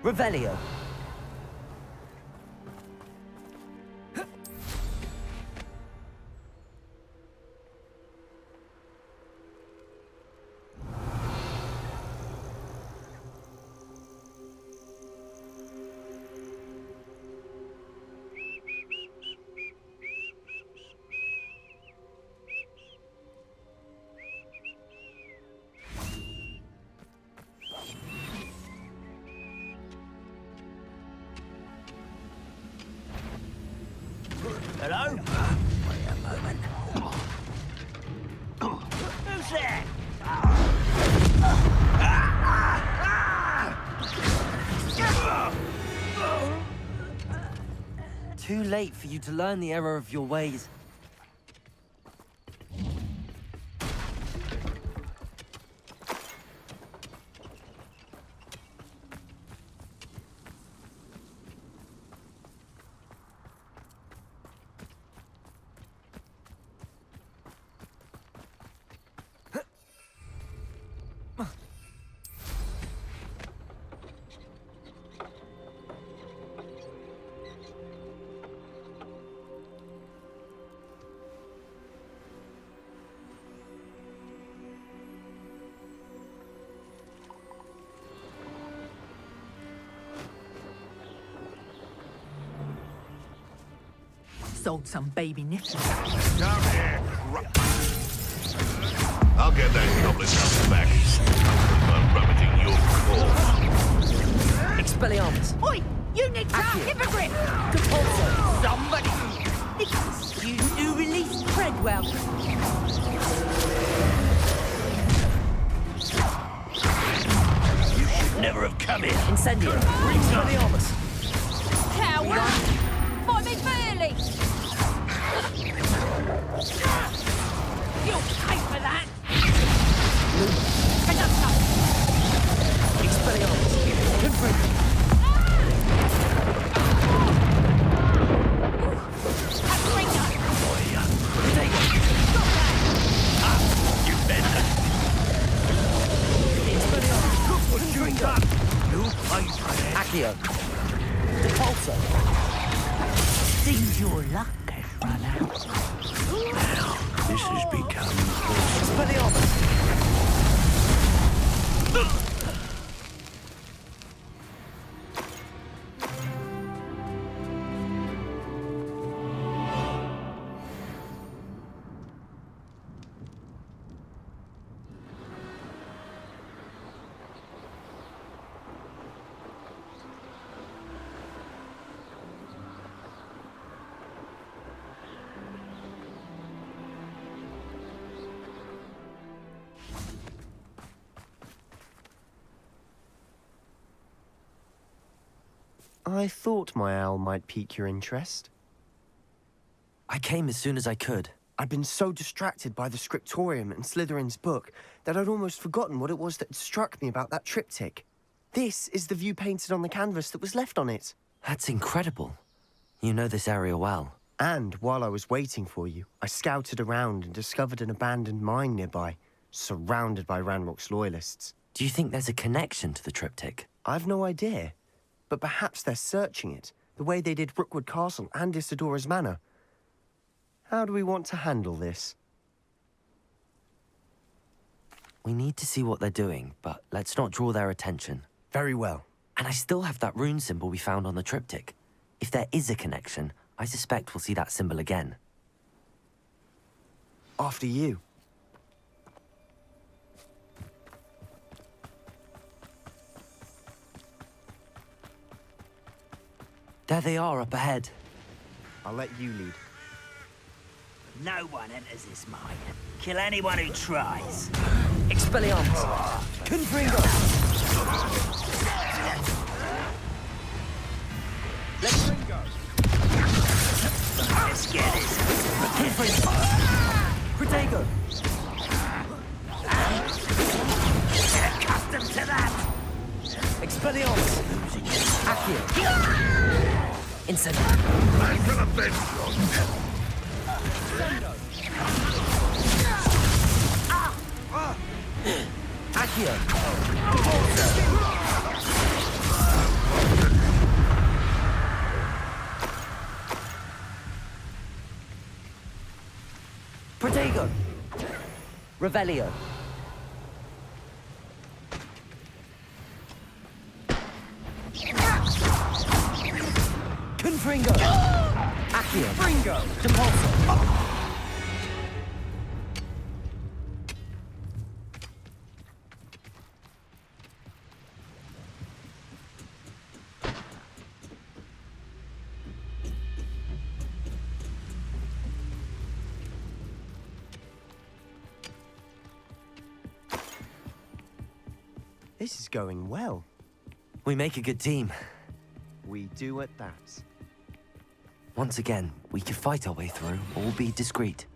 Revelio. Hello? Wait a moment. Who's there? Too late for you to learn the error of your ways. Sold some baby nipples. Come here. I'll get that goblin number back. I'm rummaging your core. Expelliarmus. Oi! You need to hypocrite! Compulso. Somebody! You new release Treadwell. You should never have come here. Incendio. Expelliarmus. Coward! Fight me fairly! You'll pay for that! Expelliarmus. Confringo. Accio. Depulso. Seems your luck has run out. Now, this has become Expelliarmus. I thought my owl might pique your interest. I came as soon as I could. I'd been so distracted by the scriptorium and Slytherin's book that I'd almost forgotten what it was that struck me about that triptych. This is the view painted on the canvas that was left on it. That's incredible. You know this area well. And while I was waiting for you, I scouted around and discovered an abandoned mine nearby, surrounded by Ranrock's loyalists. Do you think there's a connection to the triptych? I've no idea, but perhaps they're searching it, the way they did Rookwood Castle and Isidora's Manor. How do we want to handle this? We need to see what they're doing, but let's not draw their attention. Very well. And I still have that rune symbol we found on the triptych. If there is a connection, I suspect we'll see that symbol again. After you. There they are up ahead. I'll let you lead. No one enters this mine. Kill anyone who tries. Expelliarmus. Confringo. Let's get it. Confringo. Protego. Get accustomed to that. Expelliarmus. Accio. Incendio. Back to the bench, Accio. Protego! Revelio. Confringo! Accio! Fringo! Depulso! This is going well. We make a good team. We do at that. Once again, we could fight our way through, or be discreet.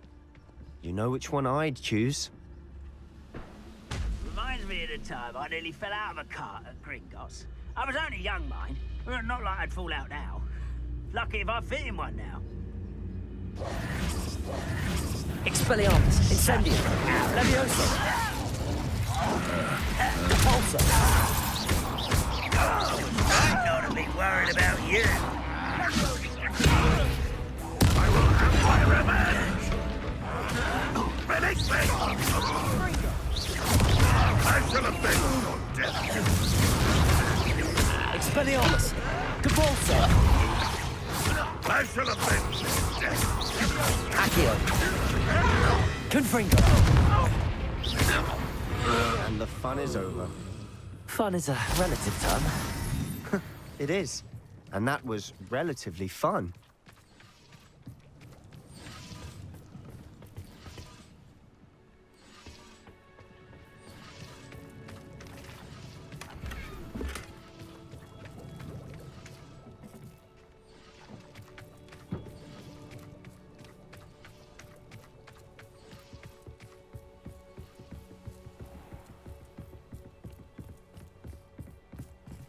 You know which one I'd choose. Reminds me of the time I nearly fell out of a cart at Gringotts. I was only young, mind. Well, not like I'd fall out now. Lucky if I fit in one now. Expelliarmus! Incendio! Levioso! Repulsor! I'm not a bit worried about you. I will have my revenge! Release me! I shall avenge your death! Expelliarmus! Depulso! I shall avenge your death! Accio! Confringo! And the fun is over. Fun is a relative term. It is. And that was relatively fun.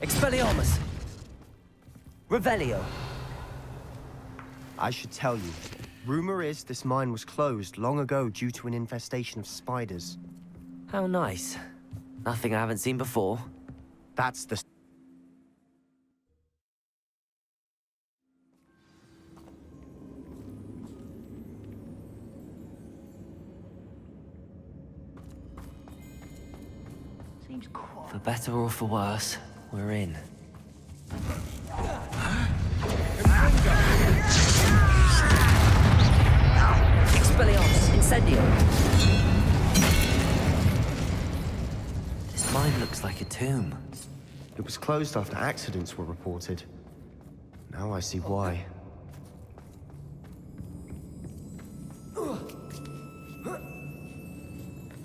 Expelliarmus! Revelio! I should tell you, rumor is this mine was closed long ago due to an infestation of spiders. How nice. Nothing I haven't seen before. That's the... Seems quiet. For better or for worse, we're in. Expelliarmus! Incendio! This mine looks like a tomb. It was closed after accidents were reported. Now I see why.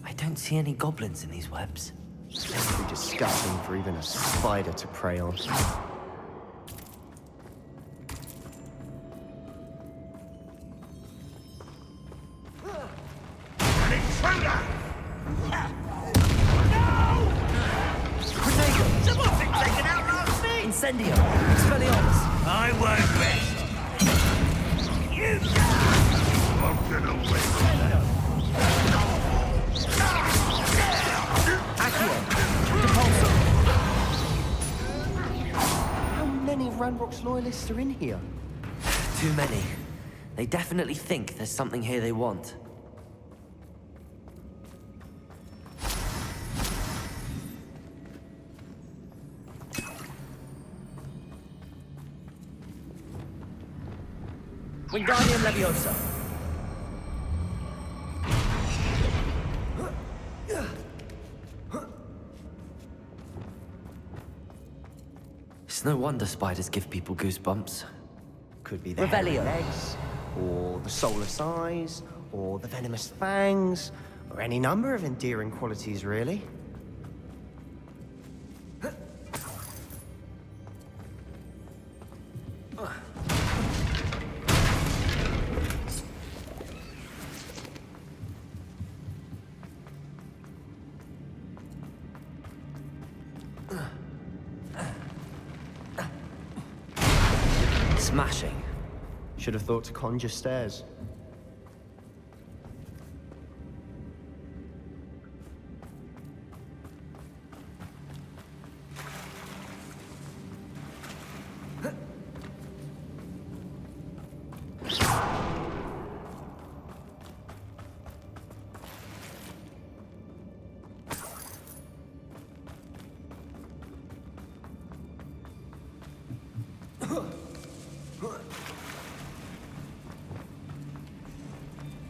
I don't see any goblins in these webs. Too disgusting for even a spider to prey on. An intruder! Someone's been taken out last thing! Incendio! Expelliarmus! I won't rest. You Spoken away! Accio! Depulso! How many Ranrock's loyalists are in here? Too many. They definitely think there's something here they want. Wingardium Leviosa! It's no wonder spiders give people goosebumps. Could be the Revelio. hairy legs, or the soulless eyes, or the venomous fangs, or any number of endearing qualities, really. Smashing. Should have thought to conjure stairs.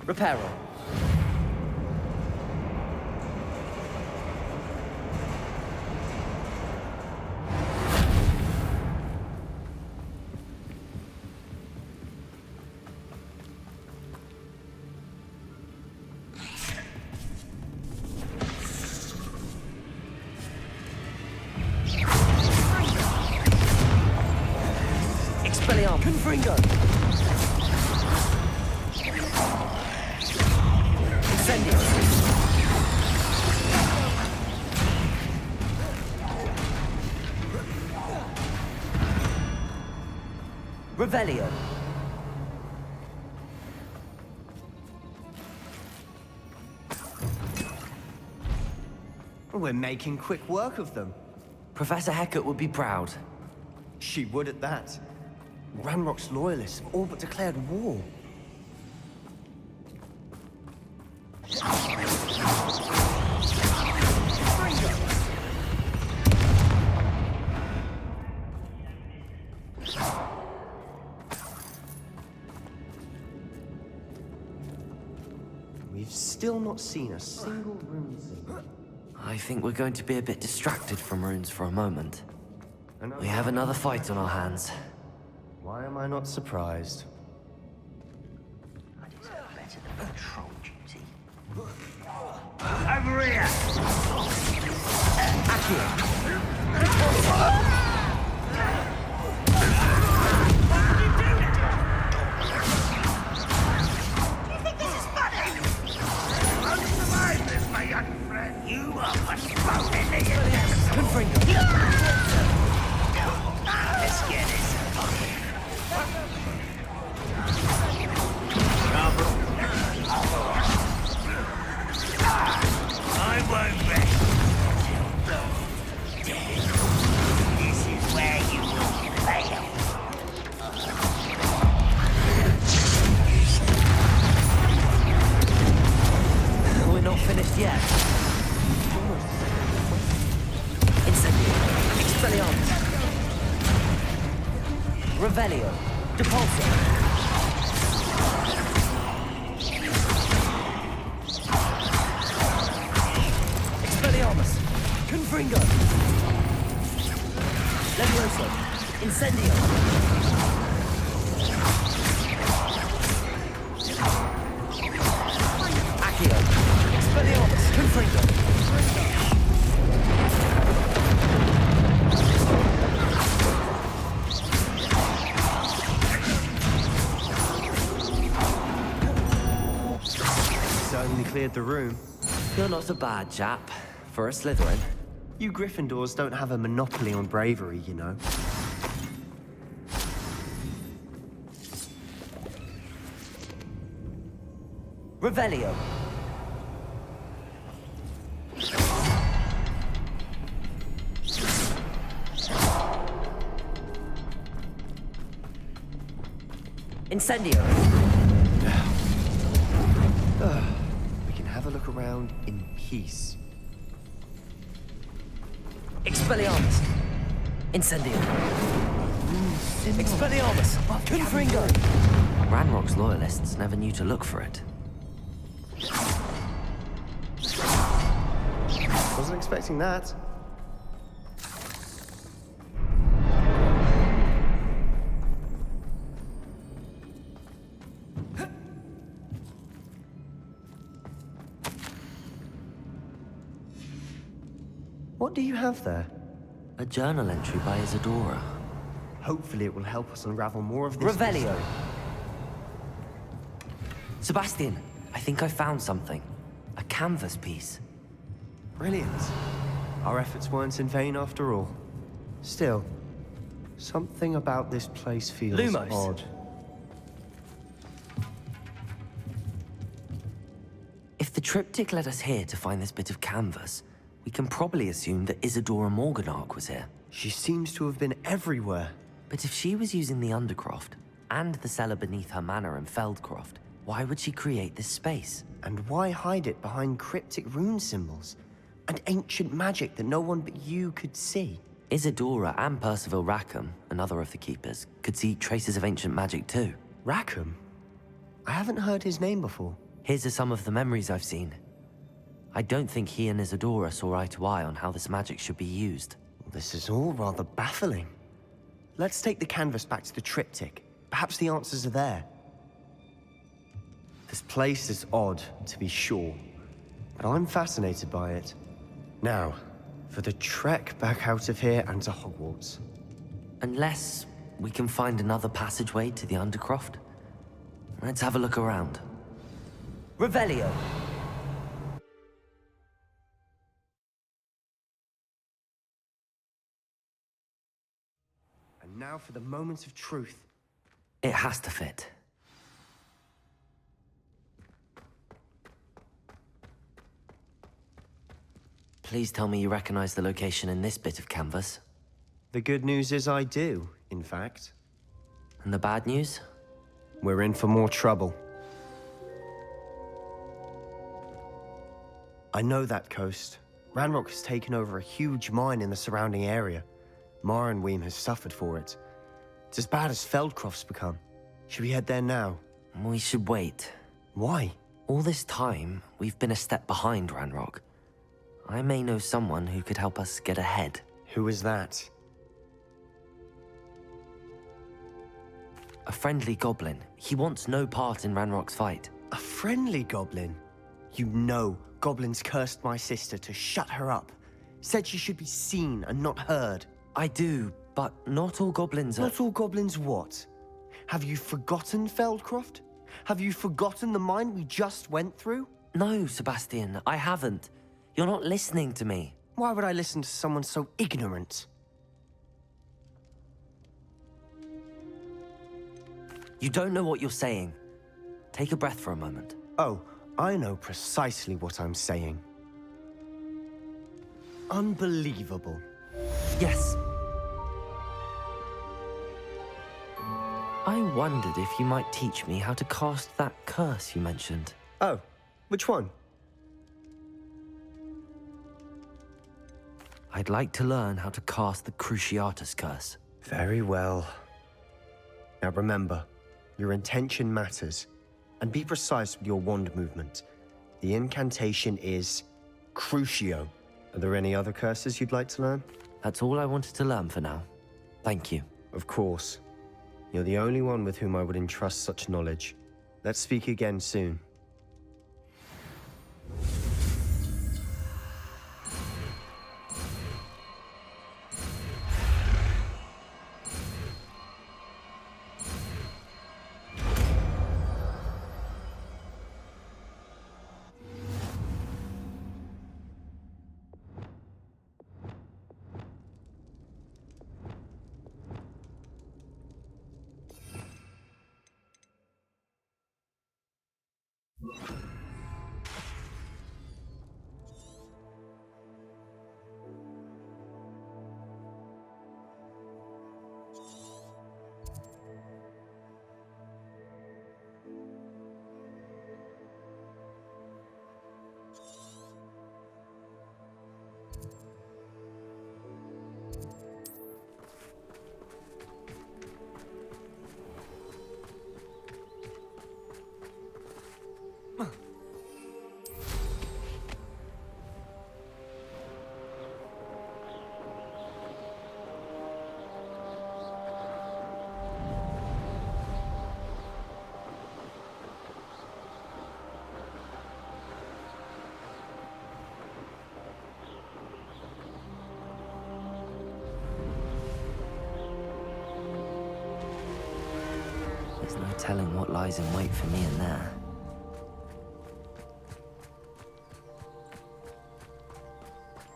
Reparo. Expelliarmus. Confringo. Incendio. Revelio. We're making quick work of them. Professor Hecat would be proud. She would at that. Ranrock's loyalists have all but declared war. We've still not seen a single rune symbol. I think we're going to be a bit distracted from runes for a moment. We have another fight on our hands. Why am I not surprised? I deserve better than patrol duty. Over here! You think this is funny? You won't survive this, my young friend. You are what's thrown in the Let's get this. I won't rest until dead. This is where you will fail. We're not finished yet. Incendio. Expelliarmus. Revelio. Depulso. Expelliarmus. Confringo. Levioso. Incendio. Accio. Expelliarmus. Confringo. Certainly cleared the room. You're not a bad chap for a Slytherin. You Gryffindors don't have a monopoly on bravery, you know. Revelio. Incendio. We can have a look around in peace. Expelliarmus. Incendio. Expelliarmus. Confringo. Ranrock's loyalists never knew to look for it. Wasn't expecting that. What do you have there? A journal entry by Isadora. Hopefully it will help us unravel more of this. Revelio. Sebastian, I think I found something. A canvas piece. Brilliant. Our efforts weren't in vain after all. Still, something about this place feels Lumos. odd. If the triptych led us here to find this bit of canvas, we can probably assume that Isadora Morganark was here. She seems to have been everywhere. But if she was using the Undercroft and the cellar beneath her manor in Feldcroft, why would she create this space? And why hide it behind cryptic rune symbols? And ancient magic that no one but you could see? Isadora and Percival Rackham, another of the Keepers, could see traces of ancient magic too. Rackham? I haven't heard his name before. His are some of the memories I've seen. I don't think he and Isadora saw eye to eye on how this magic should be used. This is all rather baffling. Let's take the canvas back to the triptych. Perhaps the answers are there. This place is odd, to be sure, but I'm fascinated by it. Now, for the trek back out of here and to Hogwarts. Unless we can find another passageway to the Undercroft. Let's have a look around. Revelio! And now for the moment of truth. It has to fit. Please tell me you recognize the location in this bit of canvas. The good news is I do, in fact. And the bad news? We're in for more trouble. I know that coast. Ranrock has taken over a huge mine in the surrounding area. Marrenweem has suffered for it. It's as bad as Feldcroft's become. Should we head there now? We should wait. Why? All this time, we've been a step behind Ranrock. I may know someone who could help us get ahead. Who is that? A friendly goblin. He wants no part in Ranrock's fight. A friendly goblin? You know goblins cursed my sister to shut her up. Said she should be seen and not heard. I do, but not all goblins are... Not all goblins what? Have you forgotten Feldcroft? Have you forgotten the mine we just went through? No, Sebastian, I haven't. You're not listening to me. Why would I listen to someone so ignorant? You don't know what you're saying. Take a breath for a moment. Oh, I know precisely what I'm saying. Unbelievable. Yes. I wondered if you might teach me how to cast that curse you mentioned. Oh, which one? I'd like to learn how to cast the Cruciatus curse. Very well. Now remember, your intention matters. And be precise with your wand movement. The incantation is Crucio. Are there any other curses you'd like to learn? That's all I wanted to learn for now. Thank you. Of course. You're the only one with whom I would entrust such knowledge. Let's speak again soon. There's no telling what lies in wait for me in there.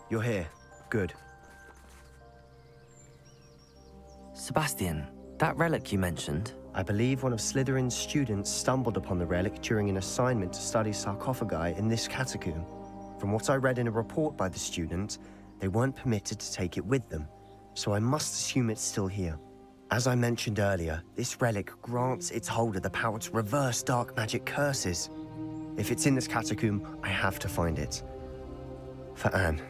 You're here. Good. Sebastian, that relic you mentioned, I believe one of Slytherin's students stumbled upon the relic during an assignment to study sarcophagi in this catacomb. From what I read in a report by the student, they weren't permitted to take it with them, so I must assume it's still here. As I mentioned earlier, this relic grants its holder the power to reverse dark magic curses. If it's in this catacomb, I have to find it. For Anne.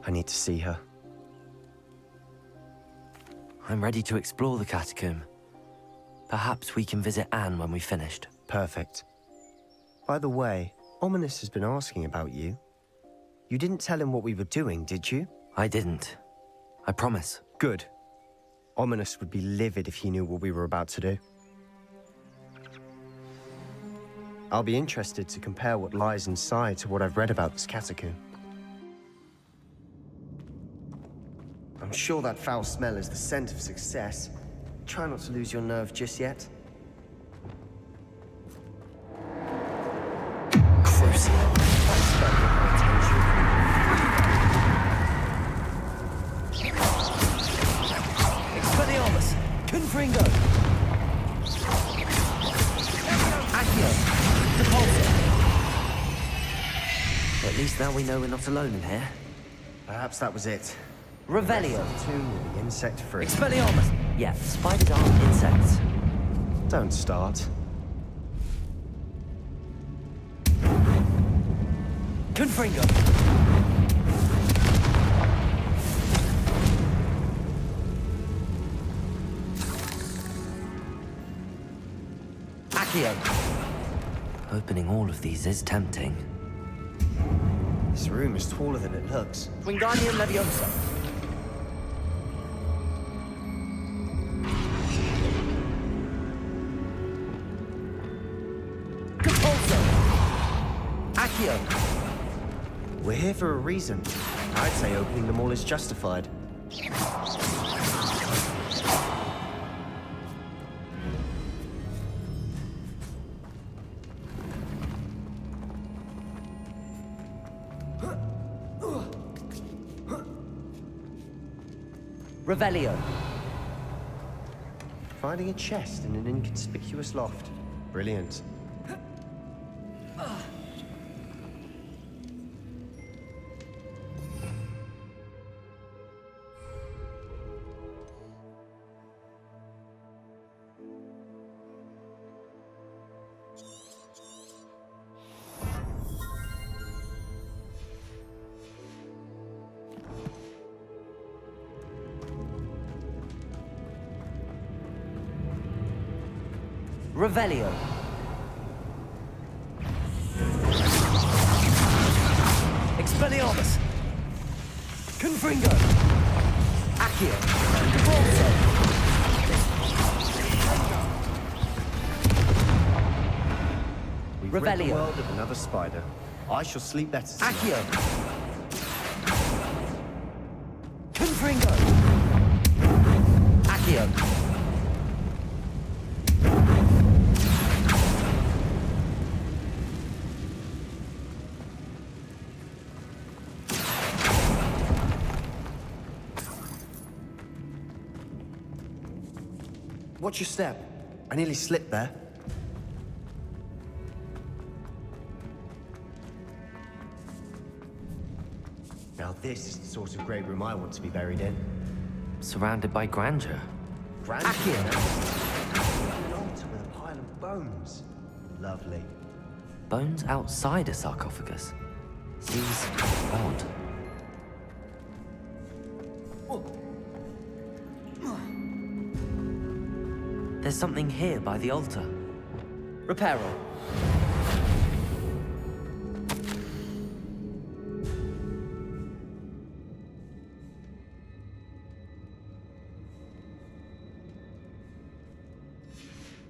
I need to see her. I'm ready to explore the catacomb. Perhaps we can visit Anne when we've finished. Perfect. By the way, Ominous has been asking about you. You didn't tell him what we were doing, did you? I didn't. I promise. Good. Ominous would be livid if he knew what we were about to do. I'll be interested to compare what lies inside to what I've read about this catacomb. I'm sure that foul smell is the scent of success. Try not to lose your nerve just yet. Crucio. That's got my attention. Expelliarmus! Confringo! Accio! Depulso! At least now we know we're not alone in here. Perhaps that was it. Revelio! Tomb will be insect-free. Expelliarmus! Yeah, spiders aren't insects. Don't start. Confringo! Accio! Opening all of these is tempting. This room is taller than it looks. Wingardium Leviosa! Depulso! Accio! We're here for a reason. I'd say opening them all is justified. Revelio! Finding a chest in an inconspicuous loft. Brilliant. Revelio! Expelliarmus! Confringo! Accio! Depulso! We've rid the Revelio. world of another spider. I shall sleep better tonight. Accio! Confringo! Accio! Watch your step. I nearly slipped there. Now this is the sort of great room I want to be buried in. Surrounded by grandeur. Grand Accio! an altar with a pile of bones. Lovely. Bones outside a sarcophagus. Seems odd. There's something here by the altar. Reparo.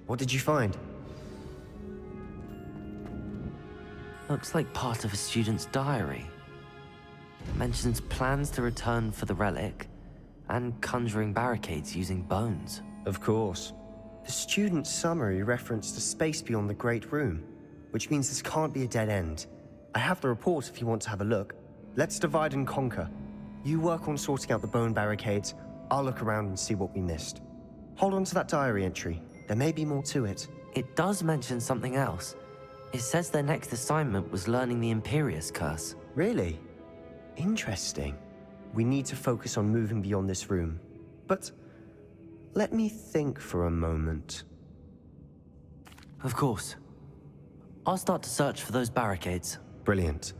What did you find? Looks like part of a student's diary. Mentions plans to return for the relic and conjuring barricades using bones. Of course. The student's summary referenced a space beyond the Great Room, which means this can't be a dead end. I have the report if you want to have a look. Let's divide and conquer. You work on sorting out the bone barricades. I'll look around and see what we missed. Hold on to that diary entry. There may be more to it. It does mention something else. It says their next assignment was learning the Imperius curse. Really? Interesting. We need to focus on moving beyond this room. But let me think for a moment. Of course. I'll start to search for those barricades. Brilliant.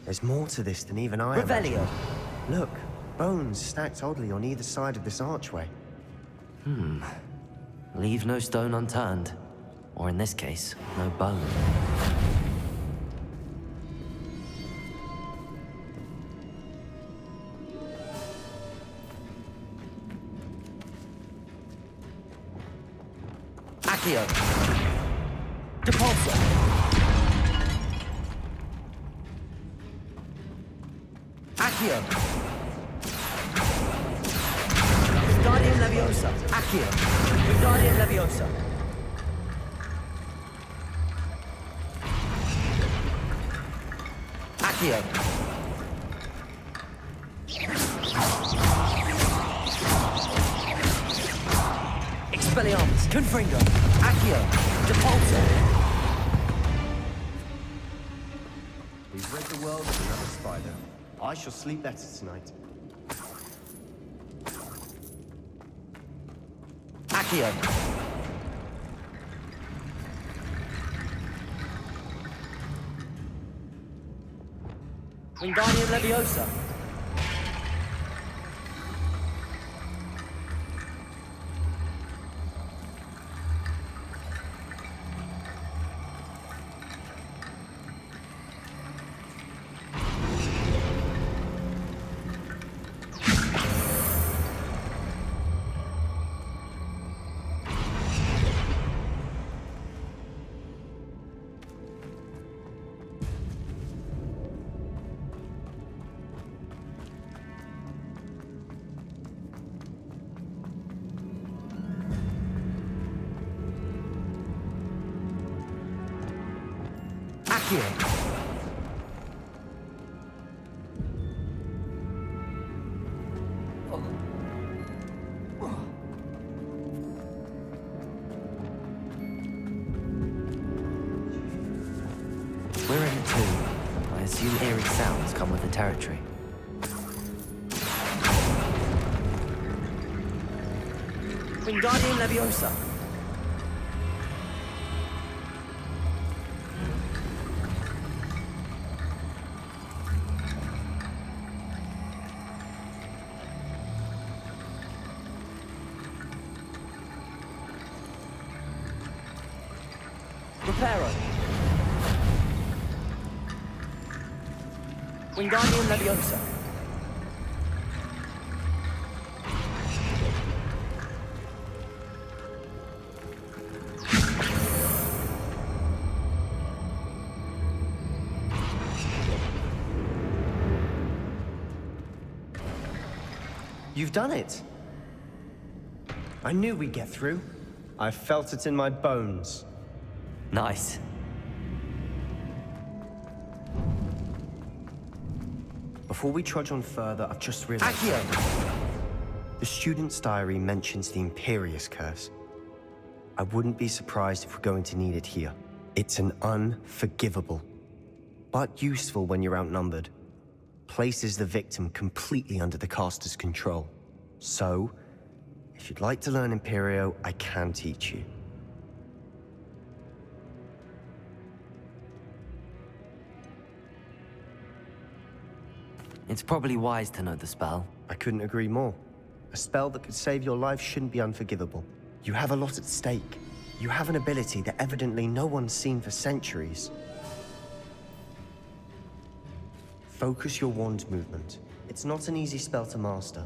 There's more to this than even I Revelio! imagined. Look, bones stacked oddly on either side of this archway. Leave no stone unturned. Or in this case, no bone. Accio! Depulso! Accio! Wingardium Leviosa! Accio! Wingardium Leviosa! Accio! Expelliarmus! Confringo! Accio! Depulso! We've rid the world of another spider. I shall sleep better tonight. Accio! Wingardium Leviosa! Accio! We're in a tomb. I assume eerie sounds come with the territory. Wingardium Leviosa! Reparo! Wingardium Leviosa! You've done it! I knew we'd get through. I felt it in my bones. Nice. Before we trudge on further, I've just realized... Accio! The student's diary mentions the Imperious curse. I wouldn't be surprised if we're going to need it here. It's an unforgivable, but useful when you're outnumbered. Places the victim completely under the caster's control. So, if you'd like to learn Imperio, I can teach you. It's probably wise to know the spell. I couldn't agree more. A spell that could save your life shouldn't be unforgivable. You have a lot at stake. You have an ability that evidently no one's seen for centuries. Focus your wand movement. It's not an easy spell to master.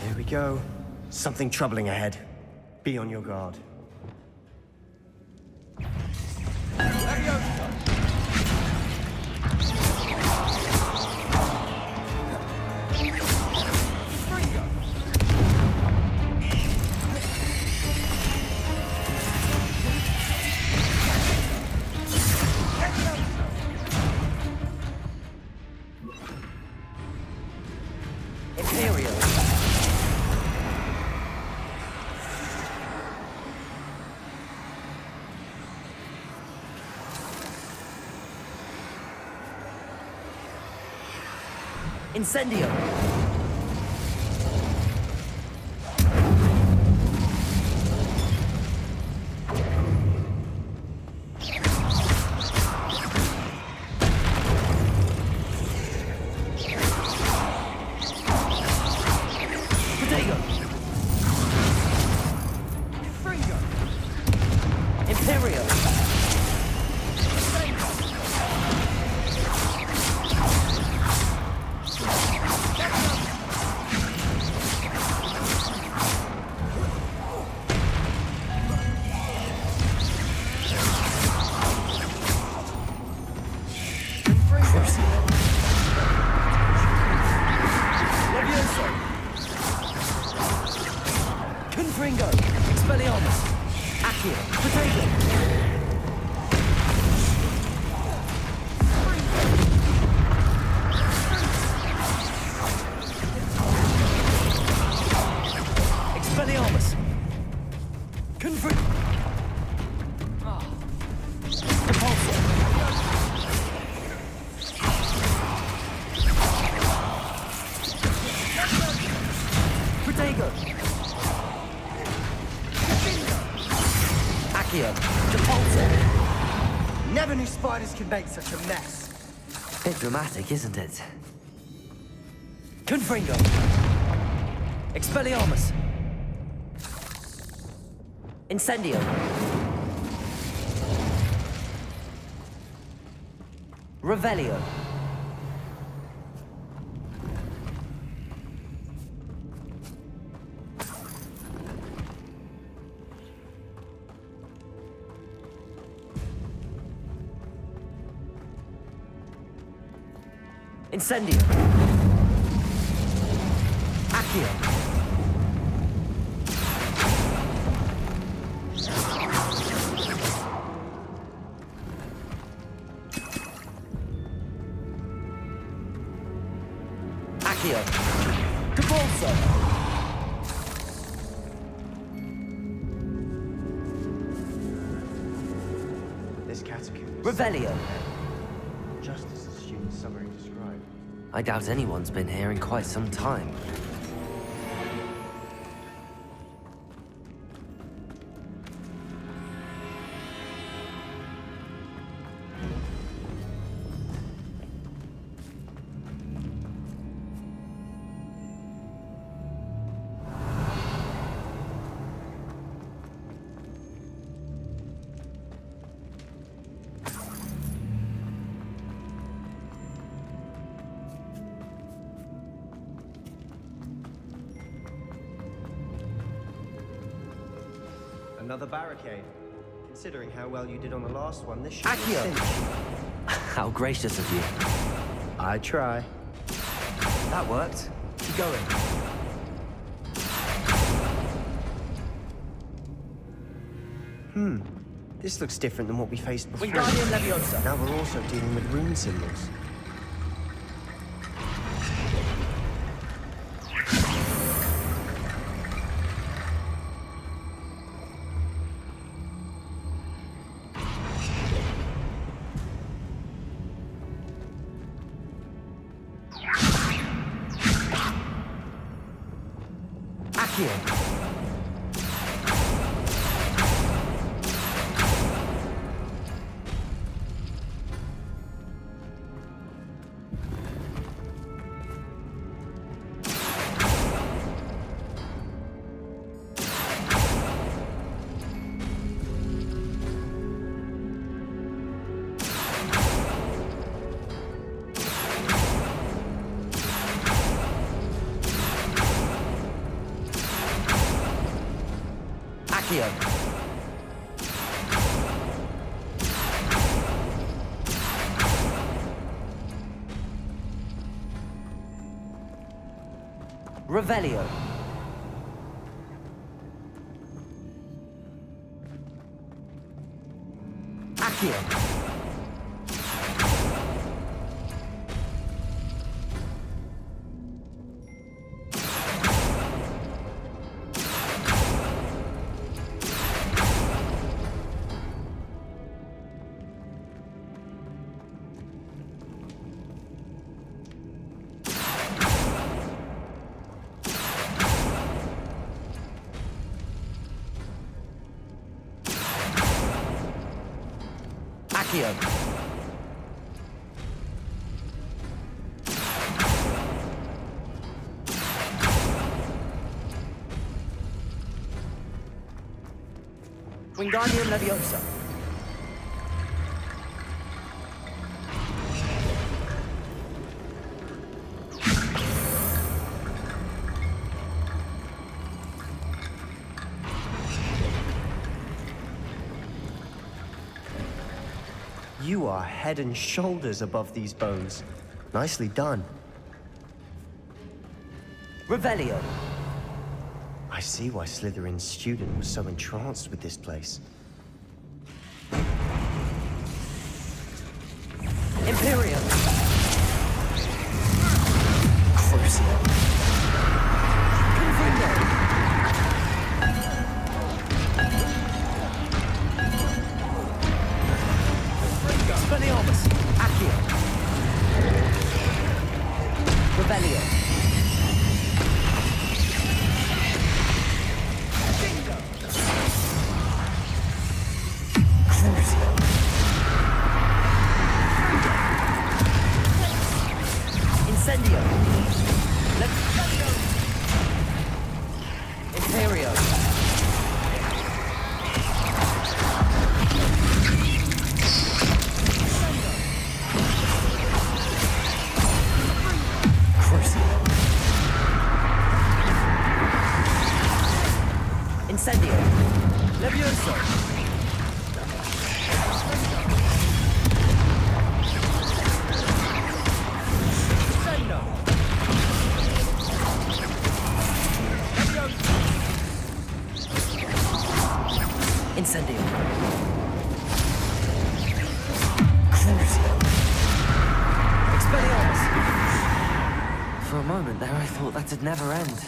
Here we go. Something troubling ahead. Be on your guard. Imperio! Incendio! Imperio! Crucio! Levioso! Confringo! Expelliarmus! Accio! Potato! Expelliarmus! Confringo! Repulsor! Protego! Accio! Repulsor! Never knew spiders could make such a mess. Bit dramatic, isn't it? Confringo! Expelliarmus! Incendio! Revelio! Incendio! Accio! Accio! Capulso! This catacomb is Revelio! just as the student summary described. I doubt anyone's been here in quite some time. Another barricade. Considering how well you did on the last one, this should Accio! be a cinch. How gracious of you. I try. That worked. Keep going. This looks different than what we faced before. Wingardium Leviosa! Now we're also dealing with rune symbols. Accio! Accio! Revelio! Accio! Accio! Wingardium Leviosa! You are head and shoulders above these bones. Nicely done. Revelio. I see why Slytherin's student was so entranced with this place. Imperio. Crucio. Expelliarmus. Accio. Revelio. Crucio. Incendio. Imperio. Incendio. Levioso. Incendio. Incendio. Crucio. Expelliarmus. For a moment there, I thought that'd never end.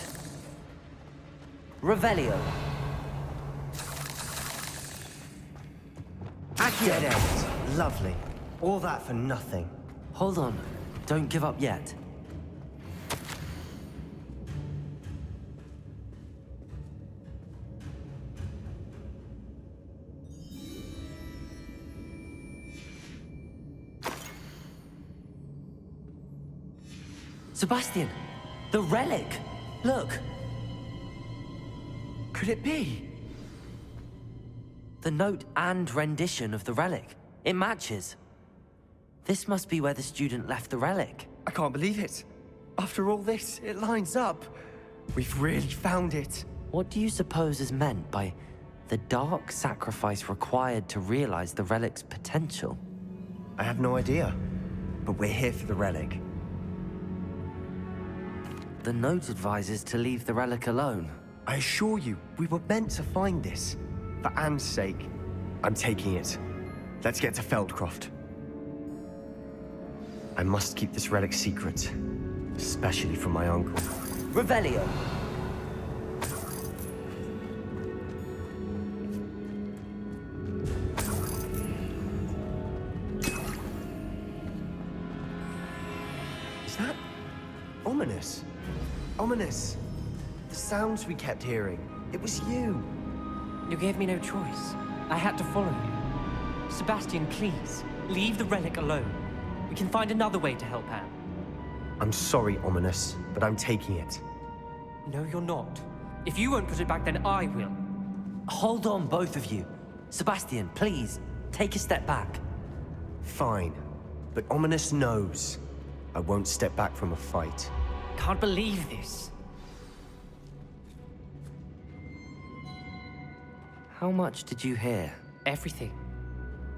Revelio. Dead end. Lovely. All that for nothing. Hold on. Don't give up yet. Sebastian! The relic! Look! Could it be? The note and rendition of the relic. It matches. This must be where the student left the relic. I can't believe it. After all this, it lines up. We've really found it. What do you suppose is meant by the dark sacrifice required to realize the relic's potential? I have no idea. But we're here for the relic. The note advises to leave the relic alone. I assure you, we were meant to find this. For Anne's sake, I'm taking it. Let's get to Feldcroft. I must keep this relic secret, especially from my uncle. Revelio. Is that ominous? Ominous. The sounds we kept hearing. It was you. You gave me no choice. I had to follow you. Sebastian, please, leave the relic alone. We can find another way to help Anne. I'm sorry, Ominous, but I'm taking it. No, you're not. If you won't put it back, then I will. Hold on, both of you. Sebastian, please, take a step back. Fine, but Ominous knows. I won't step back from a fight. Can't believe this. How much did you hear? Everything.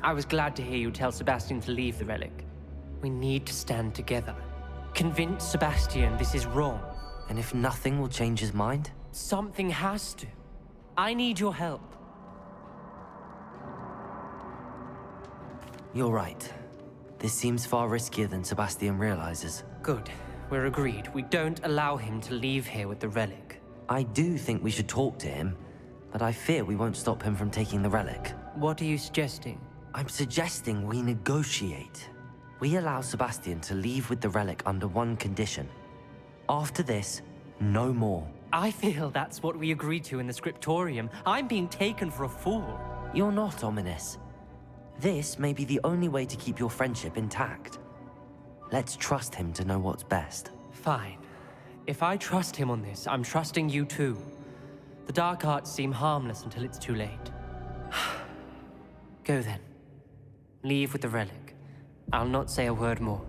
I was glad to hear you tell Sebastian to leave the relic. We need to stand together. Convince Sebastian this is wrong. And if nothing will change his mind? Something has to. I need your help. You're right. This seems far riskier than Sebastian realizes. Good. We're agreed. We don't allow him to leave here with the relic. I do think we should talk to him, but I fear we won't stop him from taking the relic. What are you suggesting? I'm suggesting we negotiate. We allow Sebastian to leave with the relic under one condition. After this, no more. I feel that's what we agreed to in the scriptorium. I'm being taken for a fool. You're not, Ominous. This may be the only way to keep your friendship intact. Let's trust him to know what's best. Fine. If I trust him on this, I'm trusting you too. The dark arts seem harmless until it's too late. Go then. Leave with the relic. I'll not say a word more.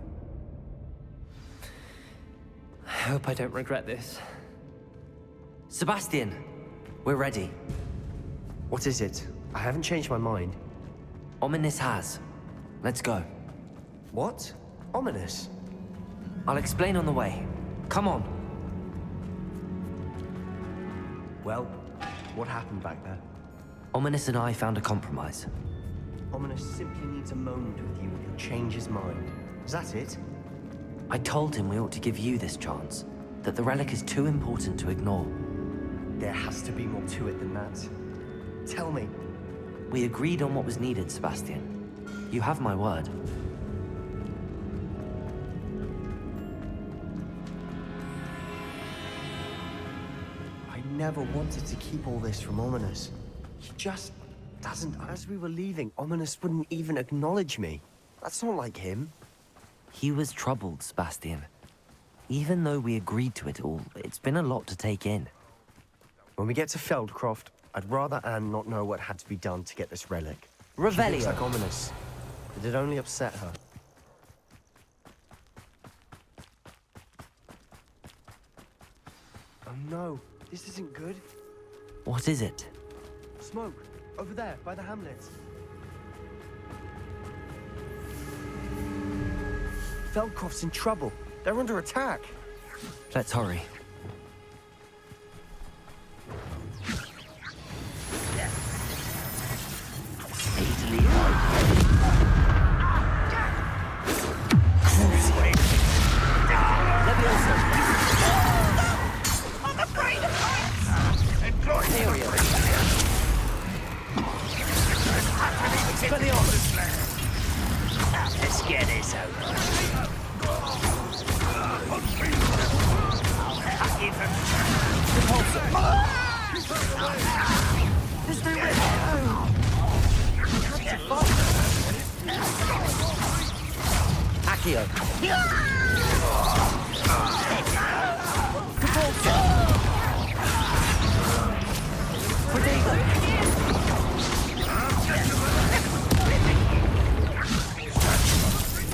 I hope I don't regret this. Sebastian, we're ready. What is it? I haven't changed my mind. Ominous has. Let's go. What? Ominous. I'll explain on the way. Come on. Well, what happened back there? Ominous and I found a compromise. Ominous simply needs a moment with you and he'll change his mind. Is that it? I told him we ought to give you this chance, that the relic is too important to ignore. There has to be more to it than that. Tell me. We agreed on what was needed, Sebastian. You have my word. I never wanted to keep all this from Ominous. He just doesn't. As we were leaving, Ominous wouldn't even acknowledge me. That's not like him. He was troubled, Sebastian. Even though we agreed to it all, it's been a lot to take in. When we get to Feldcroft, I'd rather Anne not know what had to be done to get this relic. She Revelio. thinks like Ominous. It'd only upset her. Oh no, this isn't good. What is it? Smoke, over there, by the hamlet. Feldcroft's in trouble. They're under attack. Let's hurry. Let's get this over. I'll give him. There's no way. Accio.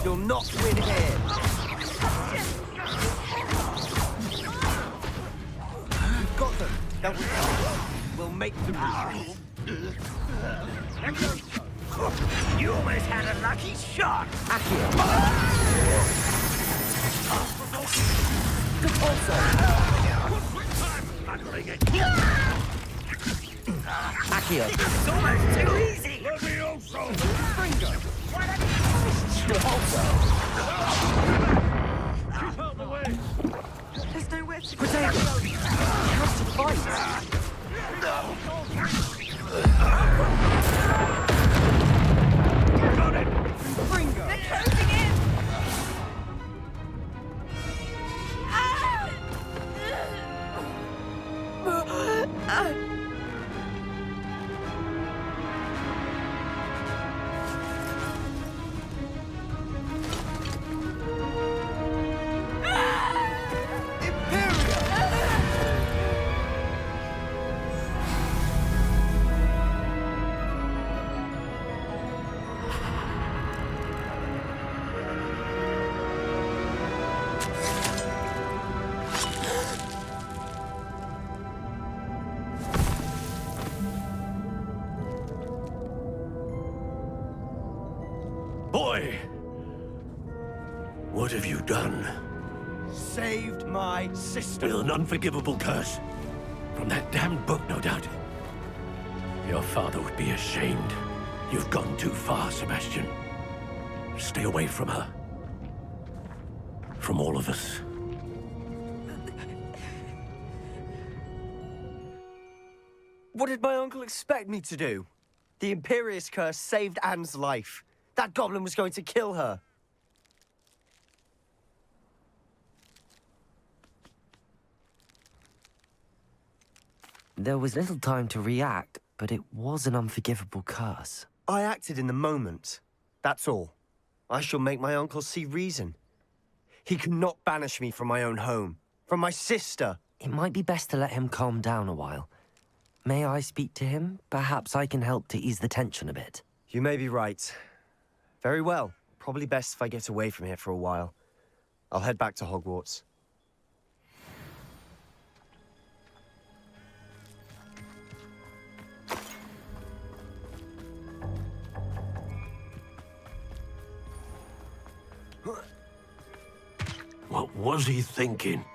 You'll not win here. We've got them. That will make them. You almost had a lucky shot. Accio. It's almost too easy. There's nowhere to protect. He has to fight. Got it. Bringo. They're closing in! Boy! What have you done? Saved my sister. With an unforgivable curse. From that damned book, no doubt. Your father would be ashamed. You've gone too far, Sebastian. Stay away from her. From all of us. What did my uncle expect me to do? The Imperious curse saved Anne's life. That goblin was going to kill her. There was little time to react, but it was an unforgivable curse. I acted in the moment. That's all. I shall make my uncle see reason. He cannot banish me from my own home, from my sister. It might be best to let him calm down a while. May I speak to him? Perhaps I can help to ease the tension a bit. You may be right. Very well. Probably best if I get away from here for a while. I'll head back to Hogwarts. What was he thinking?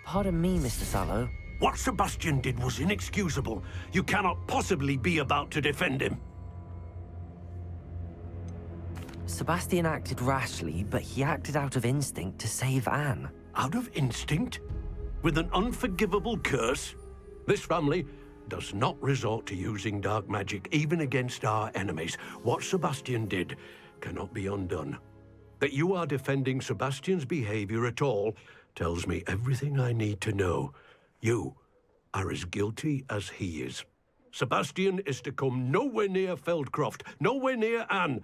Pardon me, Mr. Sallow. What Sebastian did was inexcusable. You cannot possibly be about to defend him. Sebastian acted rashly, but he acted out of instinct to save Anne. Out of instinct? With an unforgivable curse? This family does not resort to using dark magic even against our enemies. What Sebastian did cannot be undone. That you are defending Sebastian's behavior at all tells me everything I need to know. You are as guilty as he is. Sebastian is to come nowhere near Feldcroft, nowhere near Anne.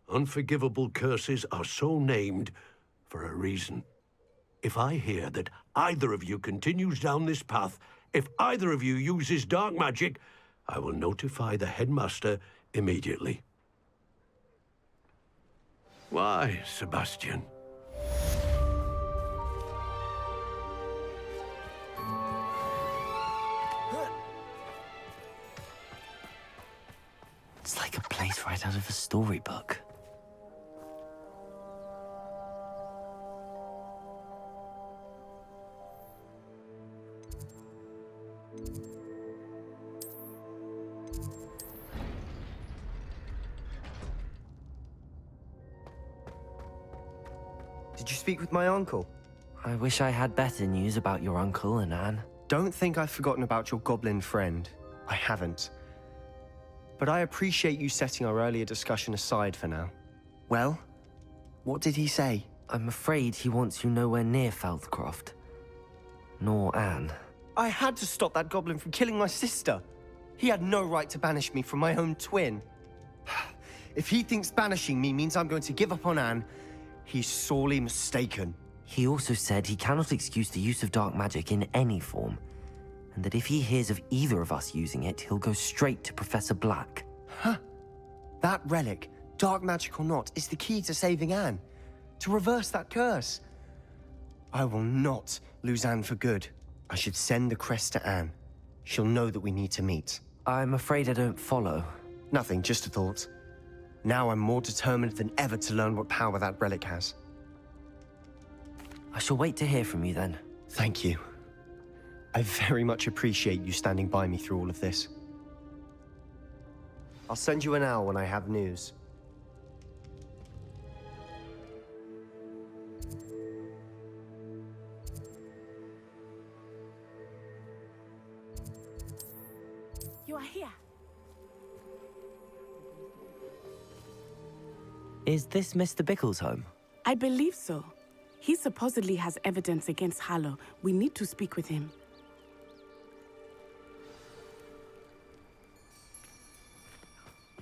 Unforgivable curses are so named for a reason. If I hear that either of you continues down this path, if either of you uses dark magic, I will notify the headmaster immediately. Why, Sebastian? It's like a place right out of a storybook. Did you speak with my uncle? I wish I had better news about your uncle and Anne. Don't think I've forgotten about your goblin friend. I haven't. But I appreciate you setting our earlier discussion aside for now. Well, what did he say? I'm afraid he wants you nowhere near Feldcroft. Nor Anne. I had to stop that goblin from killing my sister. He had no right to banish me from my own twin. If he thinks banishing me means I'm going to give up on Anne, he's sorely mistaken. He also said he cannot excuse the use of dark magic in any form, and that if he hears of either of us using it, he'll go straight to Professor Black. Huh. That relic, dark magic or not, is the key to saving Anne. To reverse that curse. I will not lose Anne for good. I should send the crest to Anne. She'll know that we need to meet. I'm afraid I don't follow. Nothing, just a thought. Now I'm more determined than ever to learn what power that relic has. I shall wait to hear from you then. Thank you. I very much appreciate you standing by me through all of this. I'll send you an owl when I have news. You are here. Is this Mr. Bickle's home? I believe so. He supposedly has evidence against Harlow. We need to speak with him.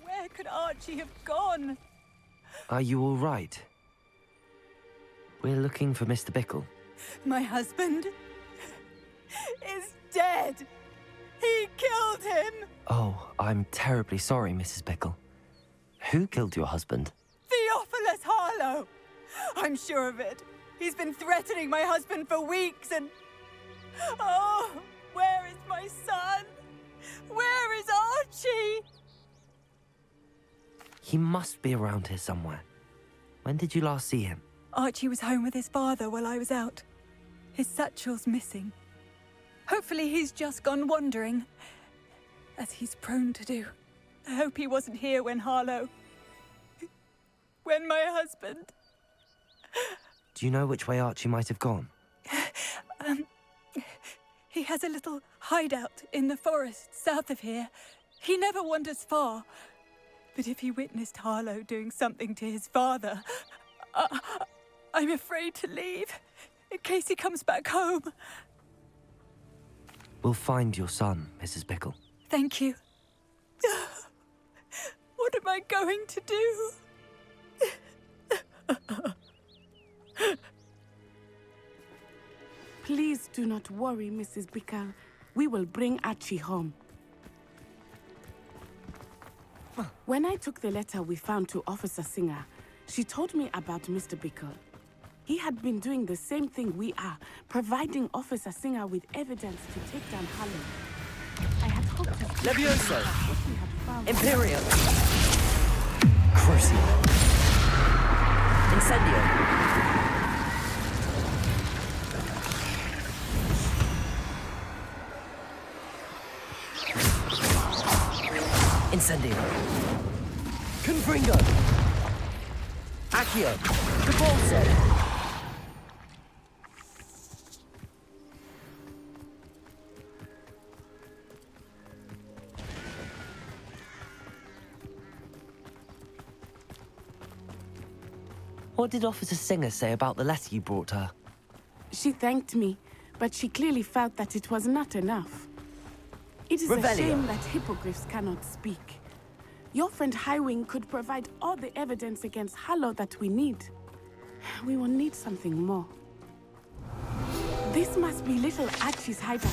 Where could Archie have gone? Are you all right? We're looking for Mr. Bickle. My husband is dead. He killed him. Oh, I'm terribly sorry, Mrs. Bickle. Who killed your husband? Theophilus Harlow. I'm sure of it. He's been threatening my husband for weeks and... Oh, where is my son? Where is Archie? He must be around here somewhere. When did you last see him? Archie was home with his father while I was out. His satchel's missing. Hopefully he's just gone wandering, as he's prone to do. I hope he wasn't here when Harlow... when my husband... Do you know which way Archie might have gone? He has a little hideout in the forest south of here. He never wanders far. But if he witnessed Harlow doing something to his father, I'm afraid to leave, in case he comes back home. We'll find your son, Mrs. Bickle. Thank you. What am I going to do? Please do not worry, Mrs. Bickle. We will bring Archie home. When I took the letter we found to Officer Singer, she told me about Mr. Bickle. He had been doing the same thing we are, providing Officer Singer with evidence to take down Harlow. I had hoped to... Levioso! What we had found... Imperio! Crucio! Incendio! Incendio! Confringo! Accio! Repulso! What did Officer Singer say about the letter you brought her? She thanked me, but she clearly felt that it was not enough. It is Revelio. a shame that hippogriffs cannot speak. Your friend Highwing could provide all the evidence against Harlow that we need. We will need something more. This must be little Archie's hideout.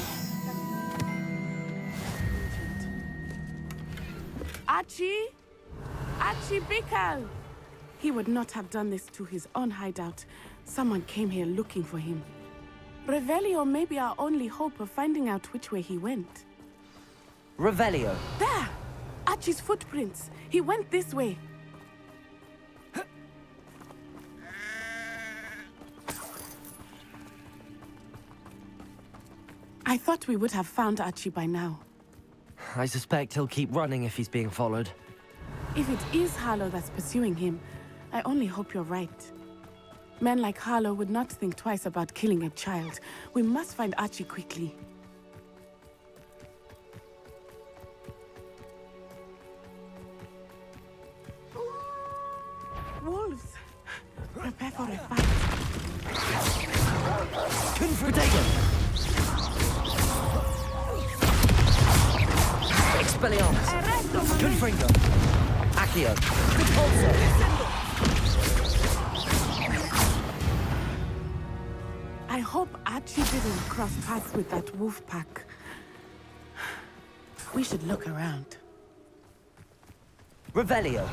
Archie? Archie Bickle! He would not have done this to his own hideout. Someone came here looking for him. Revelio may be our only hope of finding out which way he went. Revelio. There! Archie's footprints. He went this way. I thought we would have found Archie by now. I suspect he'll keep running if he's being followed. If it is Harlow that's pursuing him, I only hope you're right. Men like Harlow would not think twice about killing a child. We must find Archie quickly. Wolves! Prepare for a fight. Confrontation! Expelliarmus! Confringo! Accio! Repulso! I hope Archie didn't cross paths with that wolf pack. We should look around. Revelio!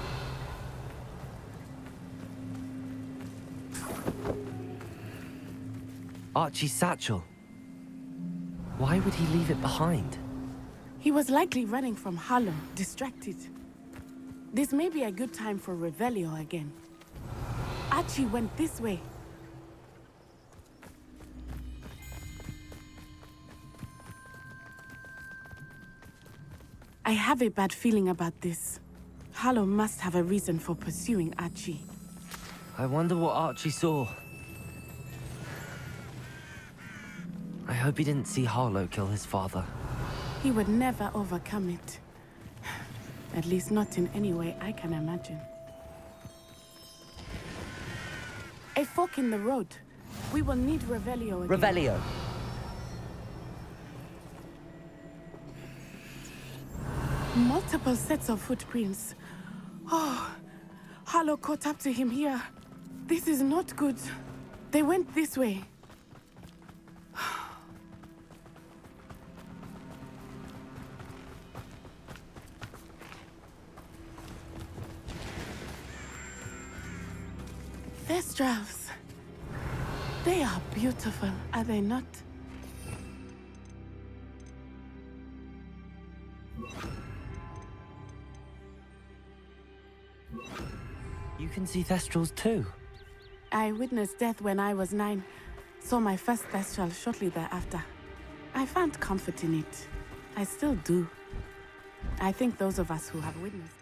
Archie's satchel. Why would he leave it behind? He was likely running from Harlow, distracted. This may be a good time for Revelio again. Archie went this way. I have a bad feeling about this. Harlow must have a reason for pursuing Archie. I wonder what Archie saw. I hope he didn't see Harlow kill his father. He would never overcome it. At least not in any way I can imagine. A fork in the road. We will need Revelio again. Revelio! Multiple sets of footprints. Oh, Harlow caught up to him here. This is not good. They went this way. Thestrals. They are beautiful, are they not? You can see Thestrals too. I witnessed death when I was 9. Saw my first Thestral shortly thereafter. I found comfort in it. I still do. I think those of us who have witnessed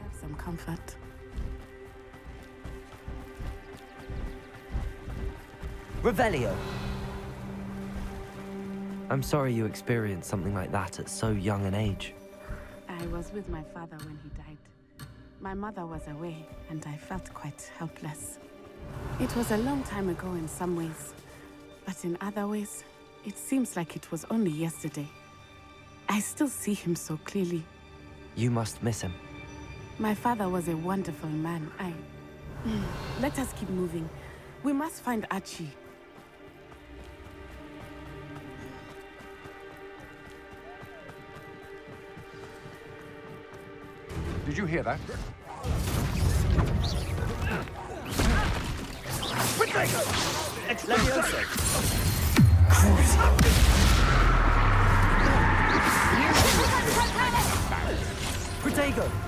have some comfort. Revelio! I'm sorry you experienced something like that at so young an age. I was with my father when he died. My mother was away, and I felt quite helpless. It was a long time ago in some ways, but in other ways, it seems like it was only yesterday. I still see him so clearly. You must miss him. My father was a wonderful man. Let us keep moving. We must find Archie. Did you hear that? Levioso! Protego!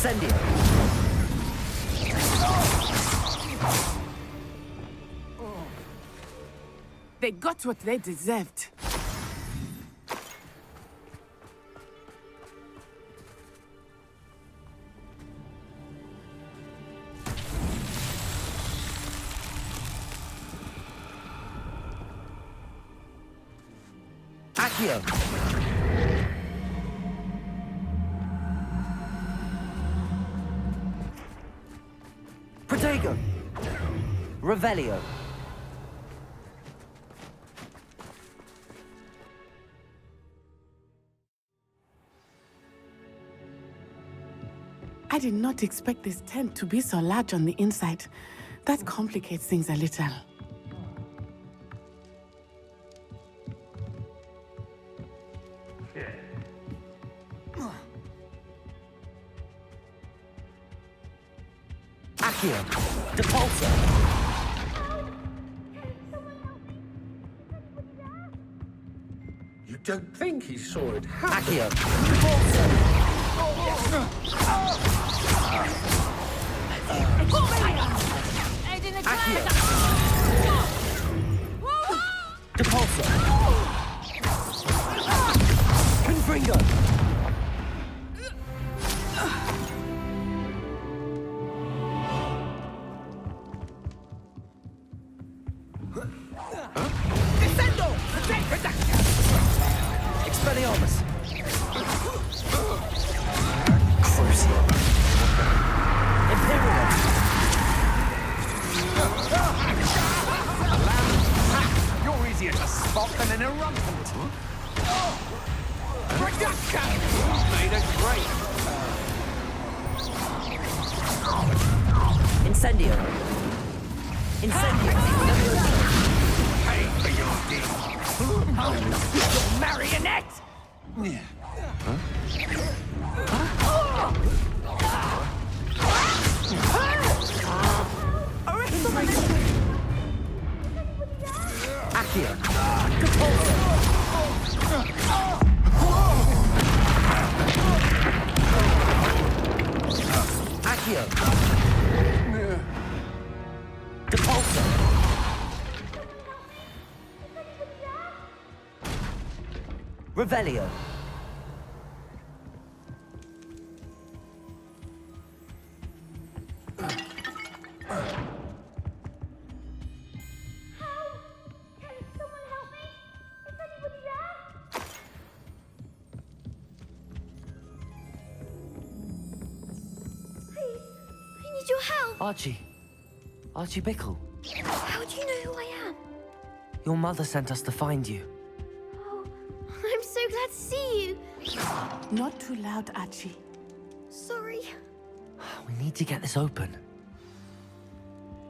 Incendio! They got what they deserved. Accio! Protego! Revelio! I did not expect this tent to be so large on the inside. That complicates things a little. Accio! Depulso! You don't think he saw it Accio! Depulso! Accio! Depulso! Confringo! Expelliarmus! Crucio! Imperio! You're easier to spot than an irrelevant. Reduction! Made it great. Incendio! Incendio! Pay for your deed. Your marionette! Accio! Depulso! Accio! Depulso! Revelio! Your help! Archie. Archie Bickle. How do you know who I am? Your mother sent us to find you. Oh, I'm so glad to see you. Not too loud, Archie. Sorry. We need to get this open.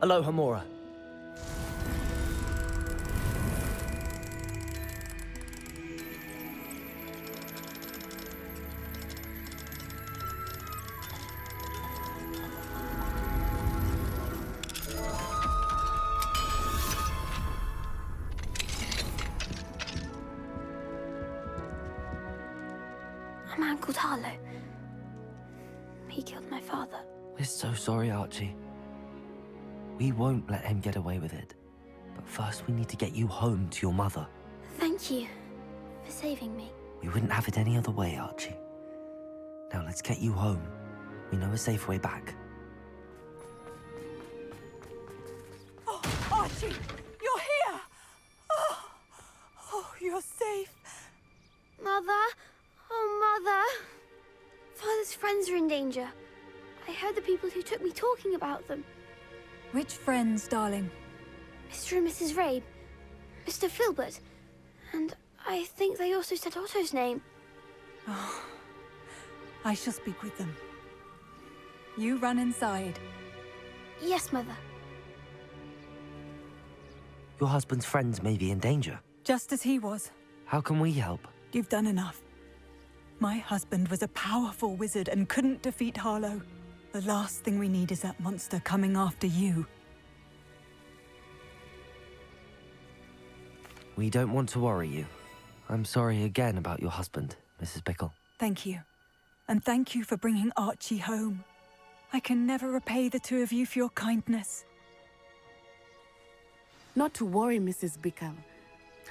Aloha, Mora. A man called Harlow. He killed my father. We're so sorry, Archie. We won't let him get away with it. But first, we need to get you home to your mother. Thank you for saving me. We wouldn't have it any other way, Archie. Now let's get you home. We know a safe way back. Oh, Archie! You're here! Oh, you're safe. Mother? Oh, Mother. Father's friends are in danger. I heard the people who took me talking about them. Which friends, darling? Mr. and Mrs. Rabe, Mr. Filbert, and I think they also said Otto's name. Oh, I shall speak with them. You run inside. Yes, Mother. Your husband's friends may be in danger. Just as he was. How can we help? You've done enough. My husband was a powerful wizard and couldn't defeat Harlow. The last thing we need is that monster coming after you. We don't want to worry you. I'm sorry again about your husband, Mrs. Bickle. Thank you. And thank you for bringing Archie home. I can never repay the two of you for your kindness. Not to worry, Mrs. Bickle.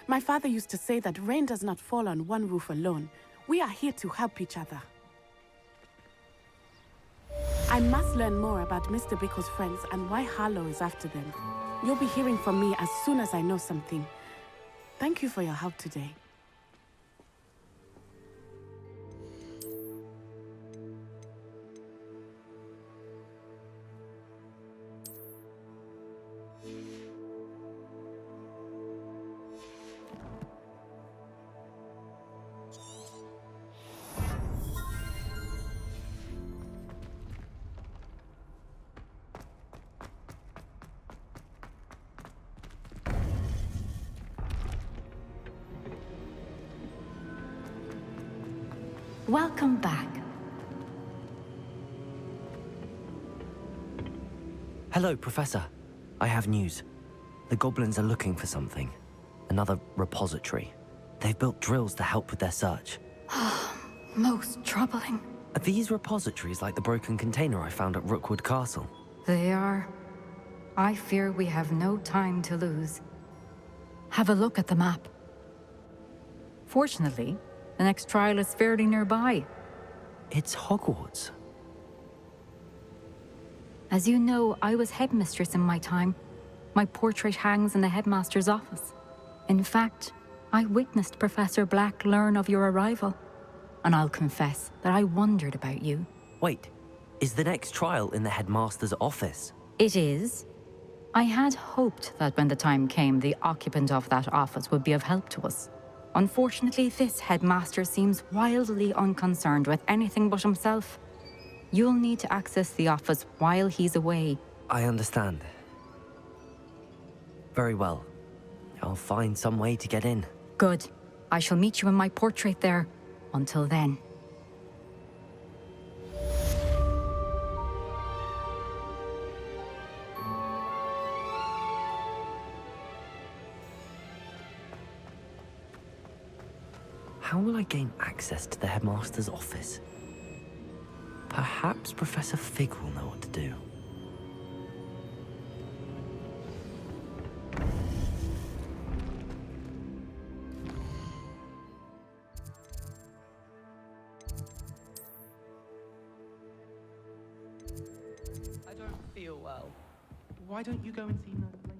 My father used to say that rain does not fall on one roof alone. We are here to help each other. I must learn more about Mr. Bickle's friends and why Harlow is after them. You'll be hearing from me as soon as I know something. Thank you for your help today. Welcome back. Hello, Professor. I have news. The goblins are looking for something. Another repository. They've built drills to help with their search. Most troubling. Are these repositories like the broken container I found at Rookwood Castle? They are. I fear we have no time to lose. Have a look at the map. Fortunately, the next trial is fairly nearby. It's Hogwarts. As you know, I was headmistress in my time. My portrait hangs in the headmaster's office. In fact, I witnessed Professor Black learn of your arrival. And I'll confess that I wondered about you. Wait, is the next trial in the headmaster's office? It is. I had hoped that when the time came, the occupant of that office would be of help to us. Unfortunately, this headmaster seems wildly unconcerned with anything but himself. You'll need to access the office while he's away. I understand. Very well. I'll find some way to get in. Good. I shall meet you in my portrait there. Until then. How will I gain access to the headmaster's office? Perhaps Professor Fig will know what to do. I don't feel well. Why don't you go and see Nurse Lane?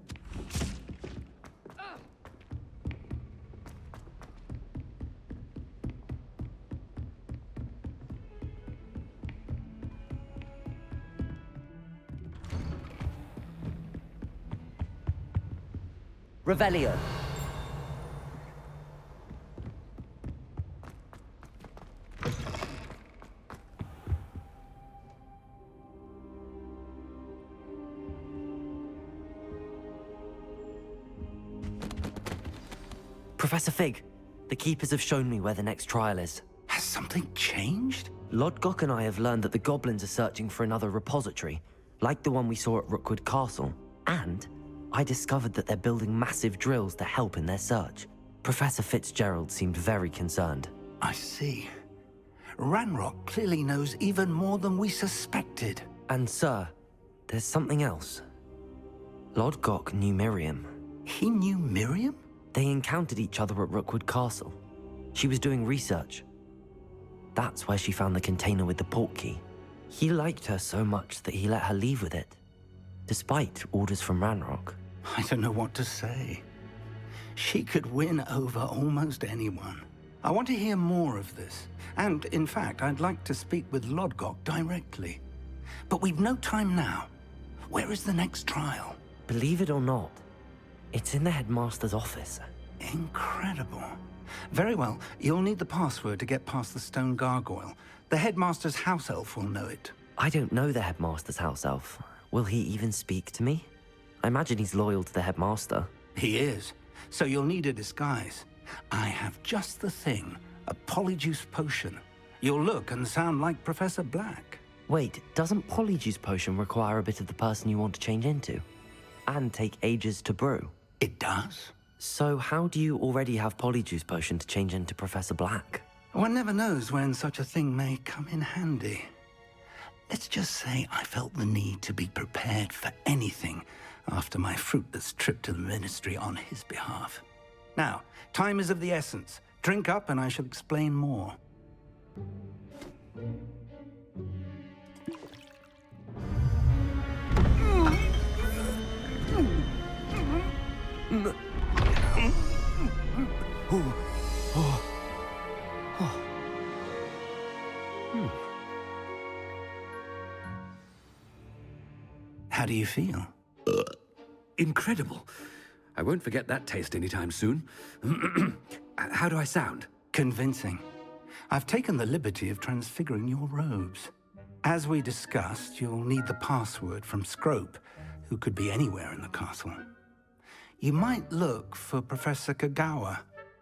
Revelio. Professor Fig, the Keepers have shown me where the next trial is. Has something changed? Lodgok and I have learned that the goblins are searching for another repository, like the one we saw at Rookwood Castle. And I discovered that they're building massive drills to help in their search. Professor Fitzgerald seemed very concerned. I see. Ranrock clearly knows even more than we suspected. And sir, there's something else. Lodgok knew Miriam. He knew Miriam? They encountered each other at Rookwood Castle. She was doing research. That's where she found the container with the portkey. He liked her so much that he let her leave with it, despite orders from Ranrock. I don't know what to say. She could win over almost anyone. I want to hear more of this. And, in fact, I'd like to speak with Lodgok directly. But we've no time now. Where is the next trial? Believe it or not, it's in the headmaster's office. Incredible. Very well. You'll need the password to get past the stone gargoyle. The headmaster's house elf will know it. I don't know the headmaster's house elf. Will he even speak to me? I imagine he's loyal to the headmaster. He is. So you'll need a disguise. I have just the thing. A Polyjuice potion. You'll look and sound like Professor Black. Wait, doesn't Polyjuice potion require a bit of the person you want to change into? And take ages to brew? It does. So how do you already have Polyjuice potion to change into Professor Black? One never knows when such a thing may come in handy. Let's just say I felt the need to be prepared for anything after my fruitless trip to the Ministry on his behalf. Now, time is of the essence. Drink up and I shall explain more. How do you feel? Incredible. I won't forget that taste anytime soon. How do I sound? Convincing. I've taken the liberty of transfiguring your robes. As we discussed, you'll need the password from Scrope, who could be anywhere in the castle. You might look for Professor Kagawa.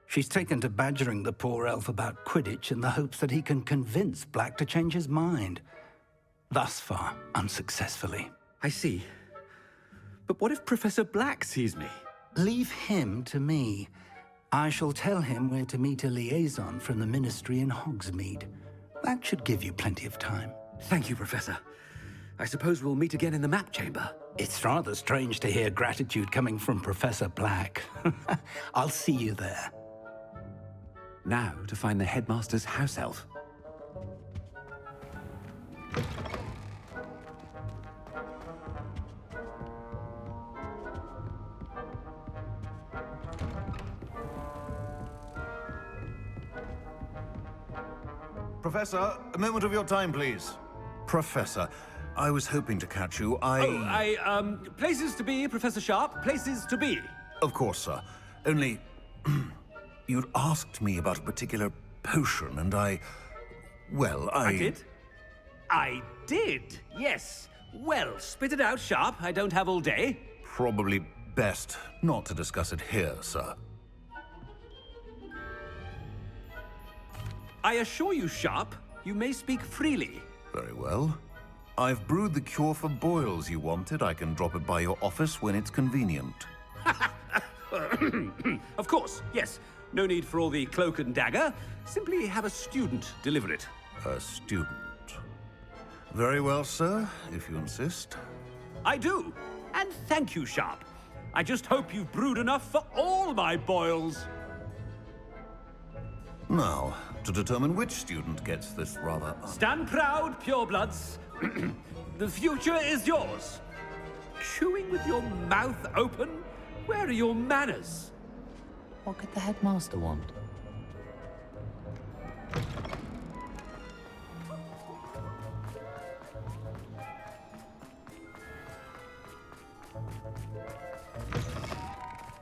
She's taken to badgering the poor elf about Quidditch in the hopes that he can convince Black to change his mind. Thus far, unsuccessfully. I see. But what if Professor Black sees me? Leave him to me. I shall tell him where to meet a liaison from the Ministry in Hogsmeade. That should give you plenty of time. Thank you, Professor. I suppose we'll meet again in the map chamber. It's rather strange to hear gratitude coming from Professor Black. I'll see you there. Now to find the headmaster's house elf. Professor, a moment of your time, please. Professor, I was hoping to catch you. Places to be, Professor Sharp. Places to be. Of course, sir. Only... you'd asked me about a particular potion, and I did? I did, yes. Well, spit it out, Sharp. I don't have all day. Probably best not to discuss it here, sir. I assure you, Sharp, you may speak freely. Very well. I've brewed the cure for boils you wanted. I can drop it by your office when it's convenient. Of course, yes. No need for all the cloak and dagger. Simply have a student deliver it. A student. Very well, sir, if you insist. I do. And thank you, Sharp. I just hope you've brewed enough for all my boils. Now, to determine which student gets this rather... Stand proud, purebloods. The future is yours. Chewing with your mouth open? Where are your manners? What could the headmaster want?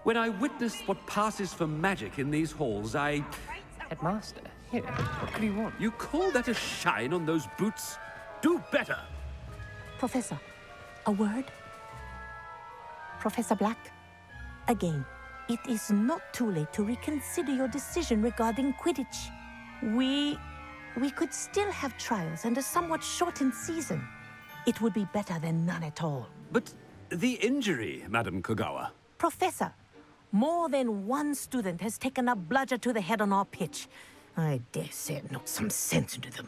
When I witnessed what passes for magic in these halls, I... Headmaster, here, what could you want? You call that a shine on those boots? Do better! Professor, a word? Professor Black, again, it is not too late to reconsider your decision regarding Quidditch. We could still have trials and a somewhat shortened season. It would be better than none at all. But the injury, Madam Kagawa. Professor, more than one student has taken a bludger to the head on our pitch. I dare say it knocked some sense into them.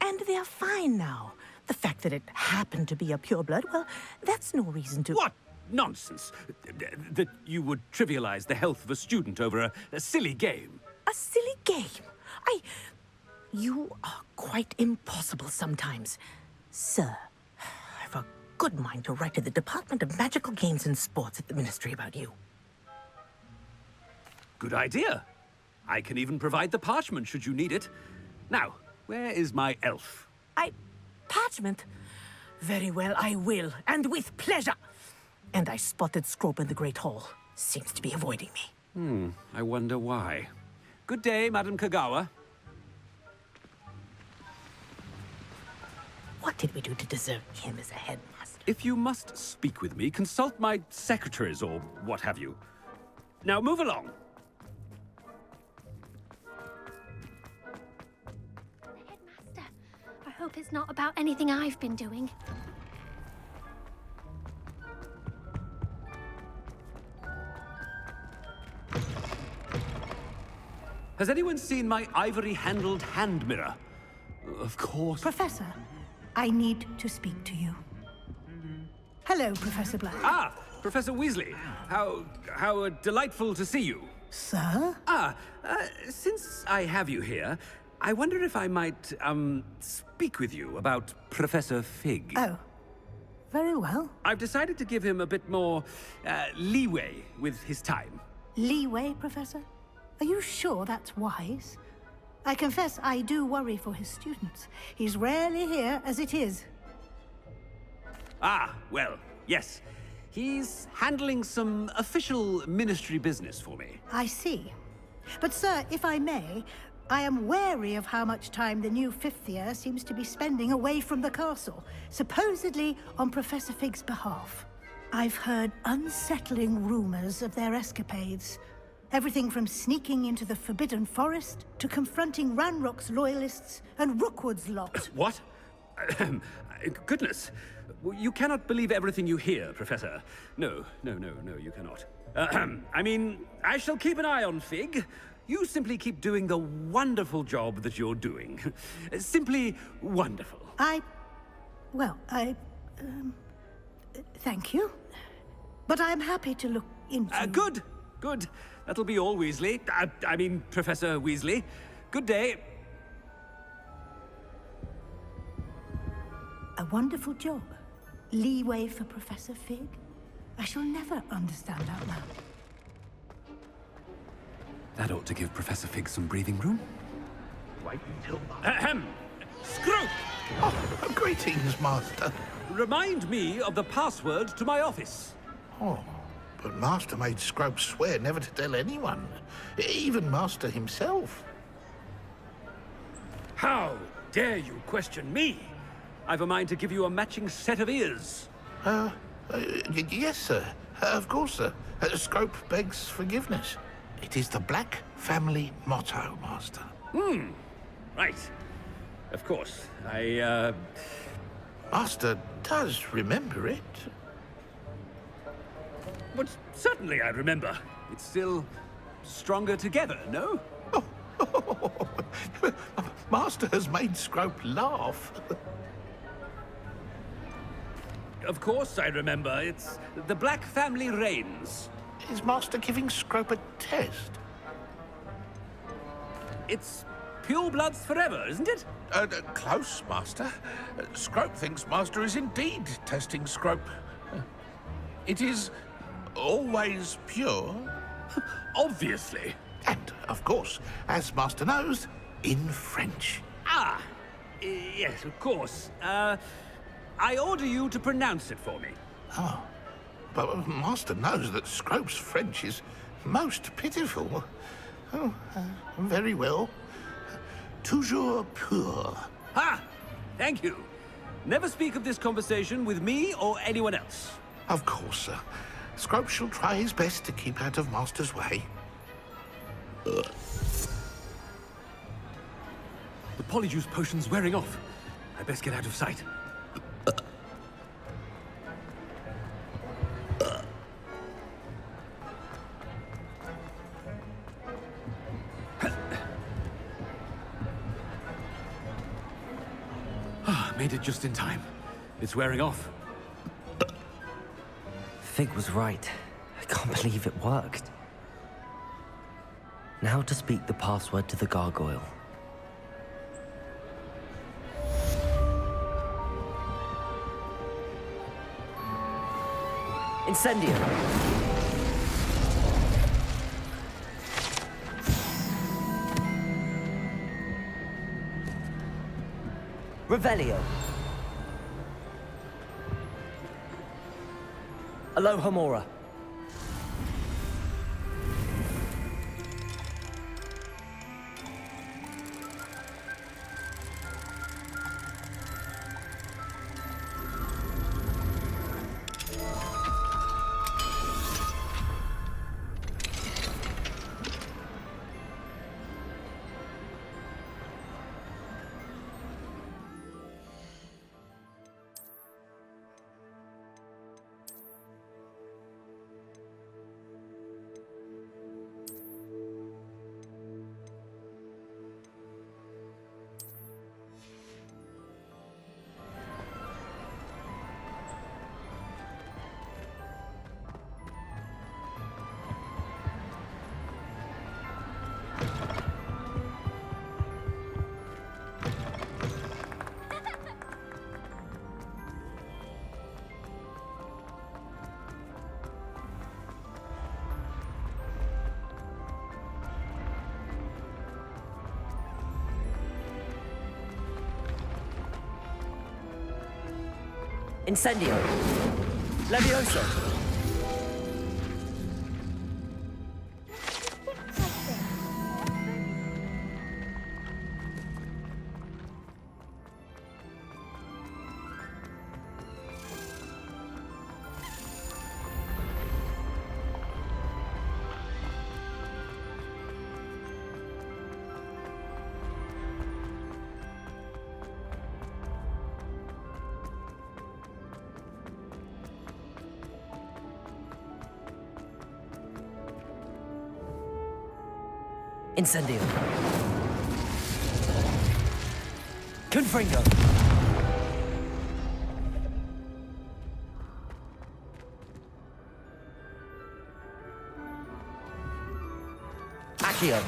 And they're fine now. The fact that it happened to be a pureblood, well, that's no reason to... What nonsense! That you would trivialize the health of a student over a silly game. A silly game? You are quite impossible sometimes. Sir, I've a good mind to write to the Department of Magical Games and Sports at the Ministry about you. Good idea. I can even provide the parchment should you need it. Now, where is my elf? Parchment? Very well, I will, and with pleasure. And I spotted Scrope in the Great Hall. Seems to be avoiding me. I wonder why. Good day, Madam Kagawa. What did we do to deserve him as a headmaster? If you must speak with me, consult my secretaries or what have you. Now move along. Headmaster, I hope it's not about anything I've been doing. Has anyone seen my ivory-handled hand mirror? Of course. Professor, I need to speak to you. Hello, Professor Black. Ah, Professor Weasley. How delightful to see you. Sir? Since I have you here, I wonder if I might, speak with you about Professor Fig. Oh, very well. I've decided to give him a bit more, leeway with his time. Leeway, Professor? Are you sure that's wise? I confess I do worry for his students. He's rarely here as it is. Ah, well, yes. He's handling some official ministry business for me. I see. But sir, if I may, I am wary of how much time the new fifth year seems to be spending away from the castle, supposedly on Professor Fig's behalf. I've heard unsettling rumors of their escapades. Everything from sneaking into the Forbidden Forest to confronting Ranrock's loyalists and Rookwood's lot. What? Goodness. You cannot believe everything you hear, Professor. No, you cannot. I mean, I shall keep an eye on Fig. You simply keep doing the wonderful job that you're doing. Simply wonderful. Thank you. But I'm happy to look into... Good. That'll be all, Weasley. I mean, Professor Weasley. Good day. A wonderful job. Leeway for Professor Fig? I shall never understand out loud. That ought to give Professor Fig some breathing room. Wait until... Scrope! Oh, greetings, Master. Remind me of the password to my office. Oh, but Master made Scrope swear never to tell anyone. Even Master himself. How dare you question me? I've a mind to give you a matching set of ears. Yes, sir. Of course, sir. Scrope begs forgiveness. It is the Black family motto, Master. Right. Of course. Master does remember it. But certainly I remember. It's still stronger together, no? Master has made Scrope laugh. Of course I remember. It's the Black family reigns. Is Master giving Scrope a test? It's pure bloods forever, isn't it? Close, Master. Scrope thinks Master is indeed testing Scrope. It is always pure. Obviously. And, of course, as Master knows, in French. Yes, of course. I order you to pronounce it for me. Oh, but Master knows that Scrope's French is most pitiful. Oh, very well. Toujours pur. Thank you. Never speak of this conversation with me or anyone else. Of course, sir. Scrope shall try his best to keep out of Master's way. The Polyjuice potion's wearing off. I best get out of sight. Made it just in time. It's wearing off. Fig was right. I can't believe it worked. Now to speak the password to the gargoyle. Incendio! Revelio. Alohomora. Incendio! Levioso! Incendio. Confringo. Accio.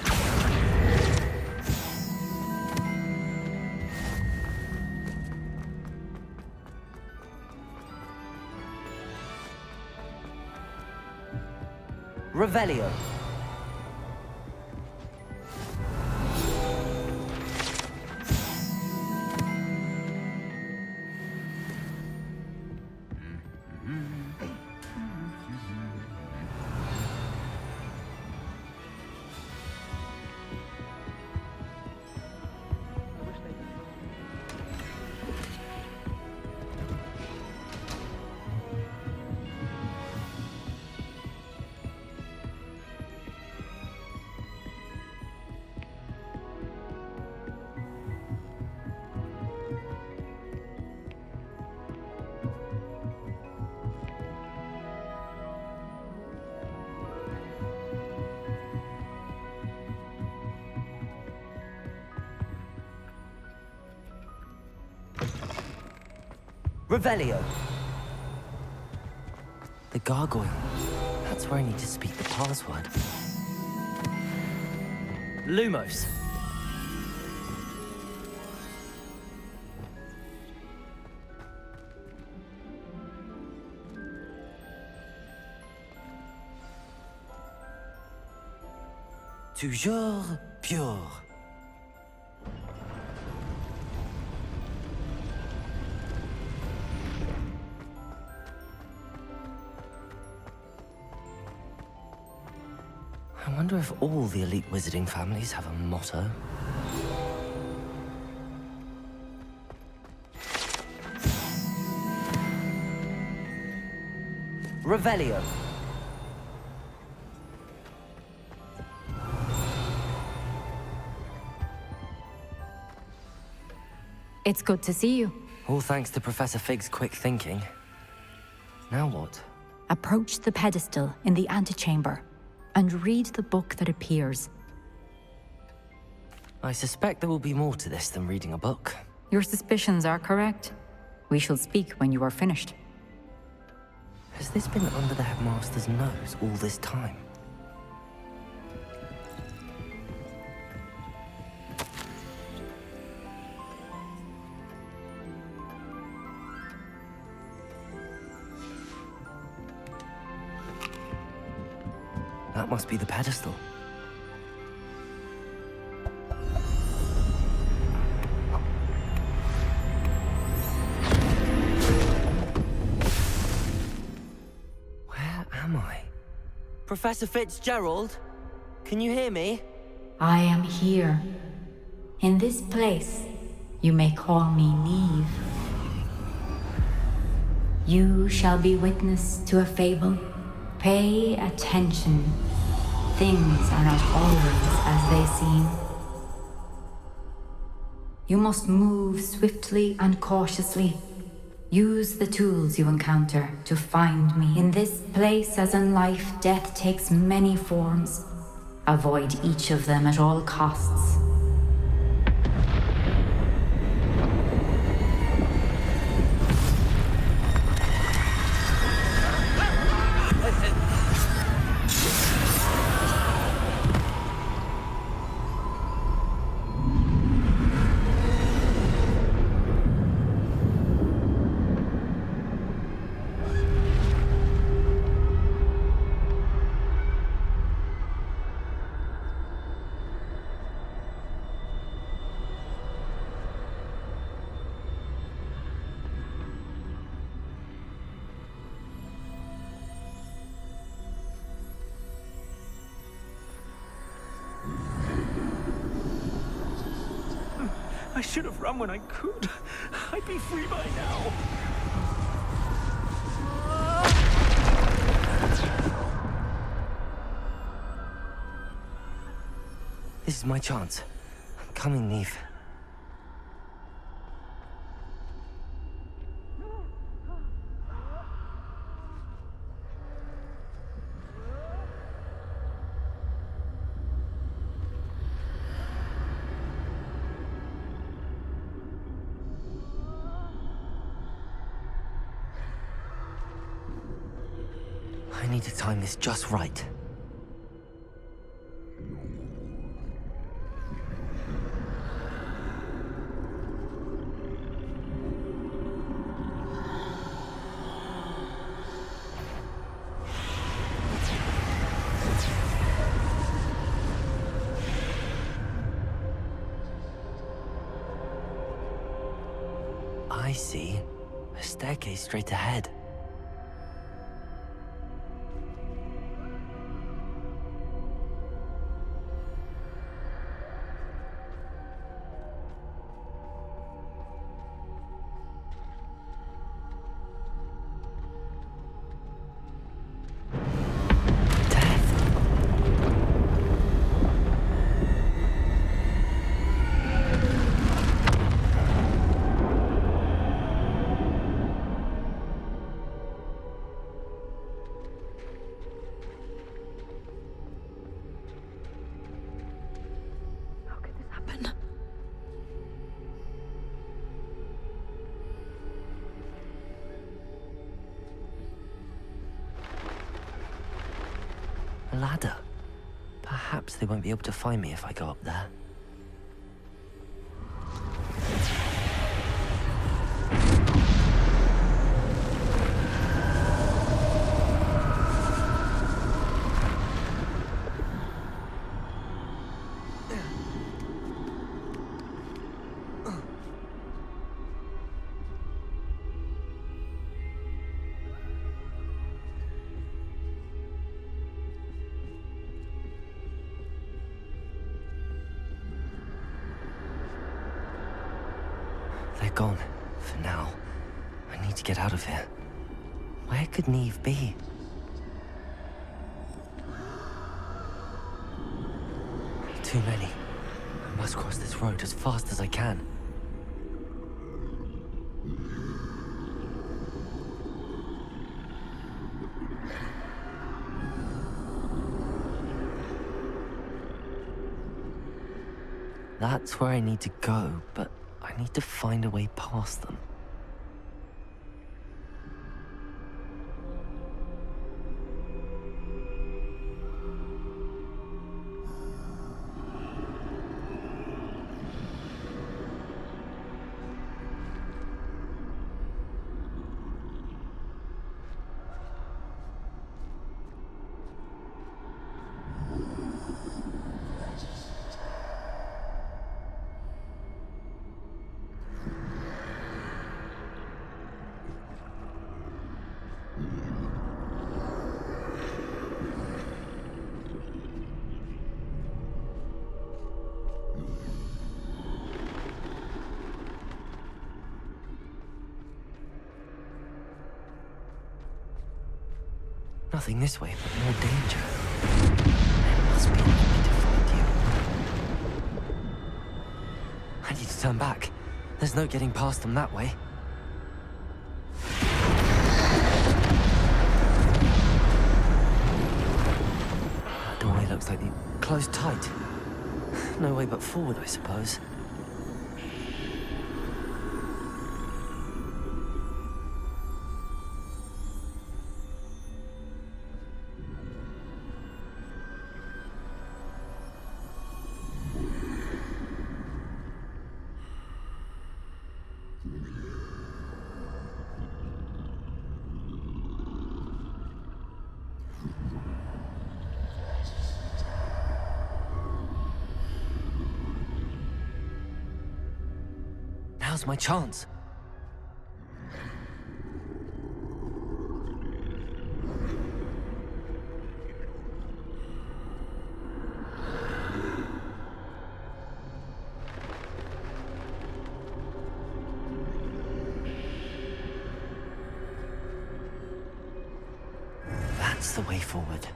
Revelio. Revelio. The gargoyle. That's where I need to speak the password. Lumos. Toujours pure. I wonder if all the elite wizarding families have a motto. Revelio. It's good to see you. All thanks to Professor Fig's quick thinking. Now what? Approach the pedestal in the antechamber and read the book that appears. I suspect there will be more to this than reading a book. Your suspicions are correct. We shall speak when you are finished. Has this been under the headmaster's nose all this time? That must be the pedestal. Where am I? Professor Fitzgerald? Can you hear me? I am here. In this place, you may call me Niamh. You shall be witness to a fable. Pay attention. Things are not always as they seem. You must move swiftly and cautiously. Use the tools you encounter to find me. In this place, as in life, death takes many forms. Avoid each of them at all costs. I should have run when I could. I'd be free by now. This is my chance. I'm coming, Niamh. I need to time this just right. I see. A staircase straight ahead. A ladder. Perhaps they won't be able to find me if I go up there. They're gone, for now. I need to get out of here. Where could Niamh be? Too many. I must cross this road as fast as I can. That's where I need to go, but I need to find a way past them. Nothing this way, but more danger. There must be another way to find you. I need to turn back. There's no getting past them that way. That doorway looks like it's closed tight. No way but forward, I suppose. Now's my chance. That's the way forward.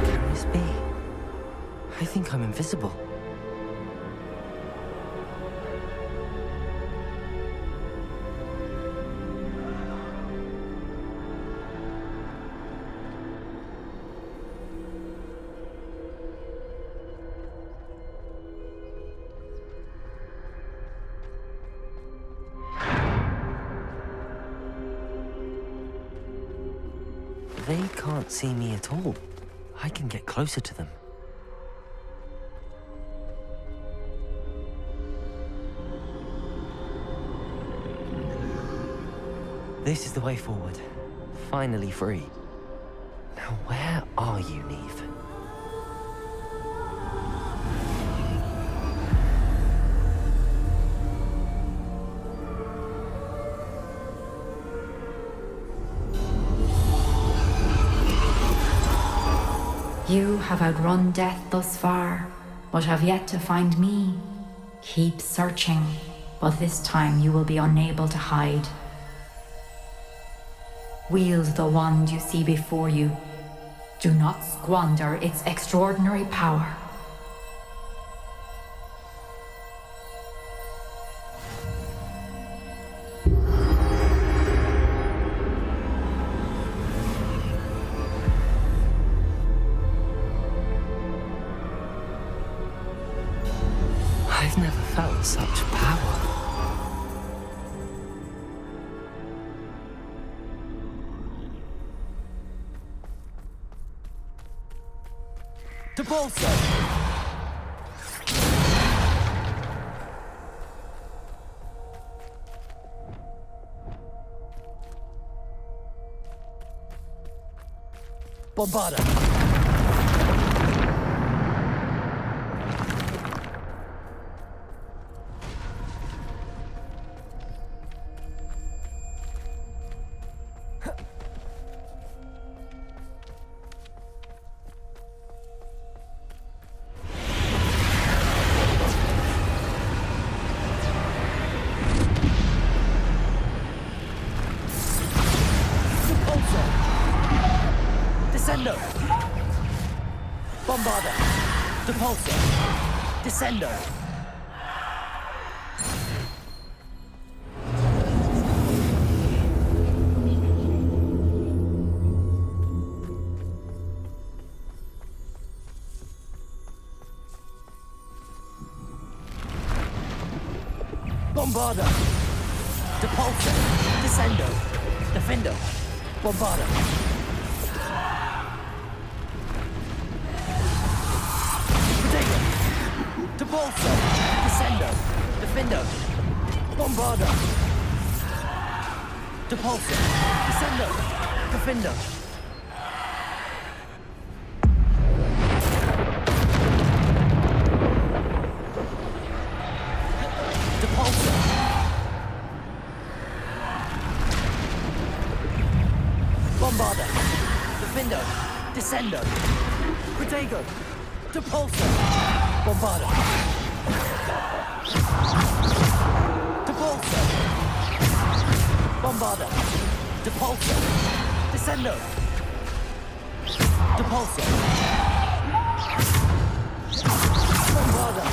Can this be? I think I'm invisible. They can't see me at all. I can get closer to them. This is the way forward. Finally free. Now where are you, Niamh? You have outrun death thus far, but have yet to find me. Keep searching, but this time you will be unable to hide. Wield the wand you see before you. Do not squander its extraordinary power. I've never felt such power. To bolster! Bombarda! Descendo! Bombarda! Depulso! Descendo! Bombarda! Depulso! Descendo! Defendo! Bombarda! Depulso! Descendo! Defendo! Bombarda! Depulso! Descendo! Defendo! Depulso! Bombarda! Defendo! Descendo! Protego! Depulso! Bombarda! Depulso! Bombarda! Depulso! Descendo! Depulso! Bombarda!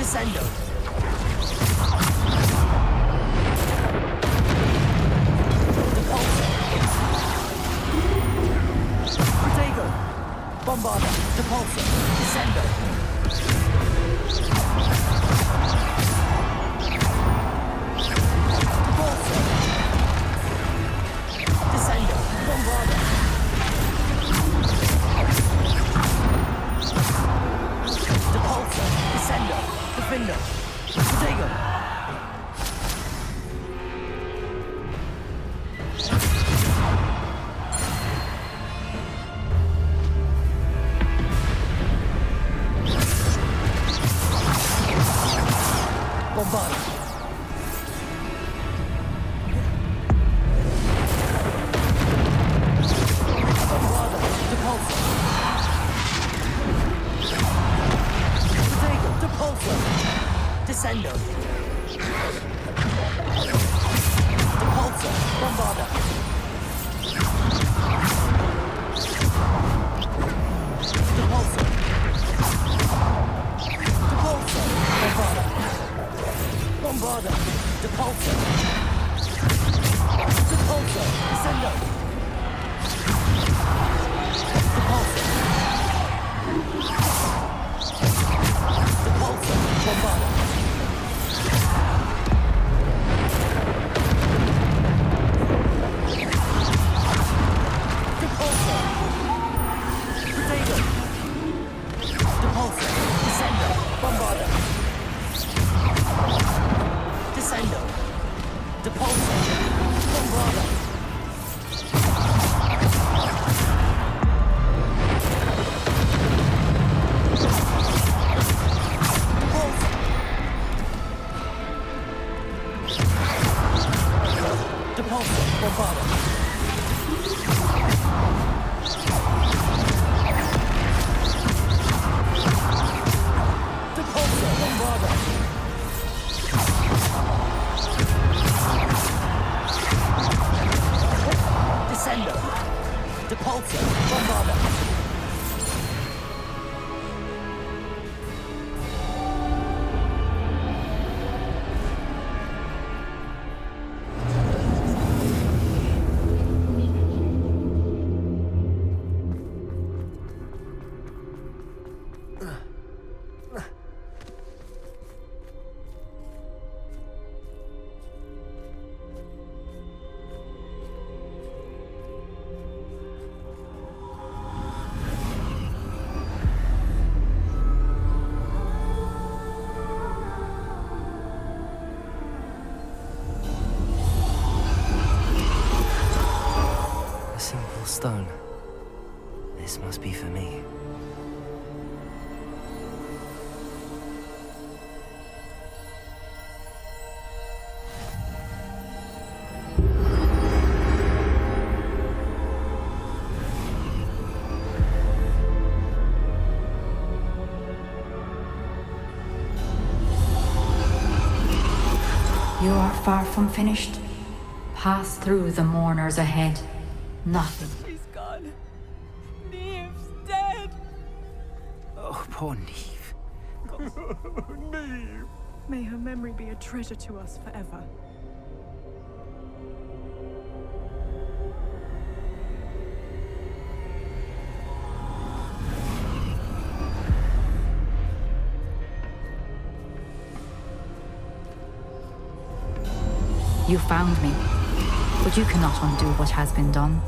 Descendo. Depulso. Protego. Bombarda. Depulso. Descendo. Depulso. Descendo. Bombarda. Depulso. Descendo. Defendo. Protego. Bombarda. Bombarda. Depulso. Protego. Depulso. Descendo. Depulso. Bombarda. Depulso. Depulso. Bombarda. Bombarda. Depulso. Depulso. Descendo. Depulso. Depulso. Bombarda. Depulso. Protego. Depulso. Descendo. Bombarda. Descendo. Depulso. Bombarda. Depulso. Bombarda. Depulso. Bombarda. Descendo. Depulso. Bombarda. A simple stone. This must be for me. You are far from finished. Pass through the mourners ahead. Nothing. She's gone. Niamh's dead. Oh, poor Niamh. Niamh. May her memory be a treasure to us forever. You found me, but you cannot undo what has been done.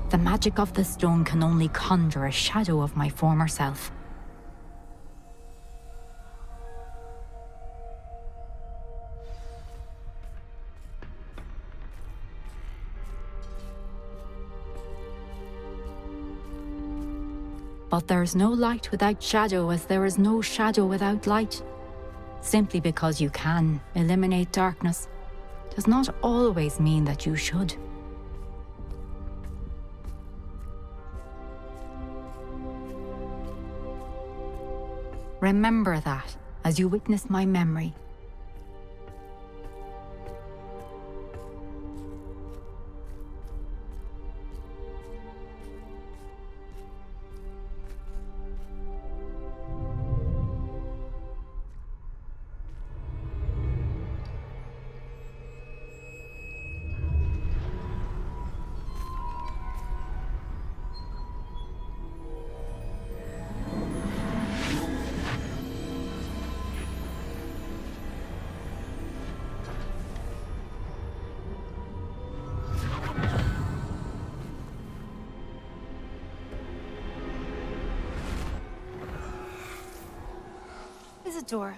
The magic of the stone can only conjure a shadow of my former self. But there is no light without shadow, as there is no shadow without light. Simply because you can eliminate darkness does not always mean that you should. Remember that as you witness my memory. Isadora,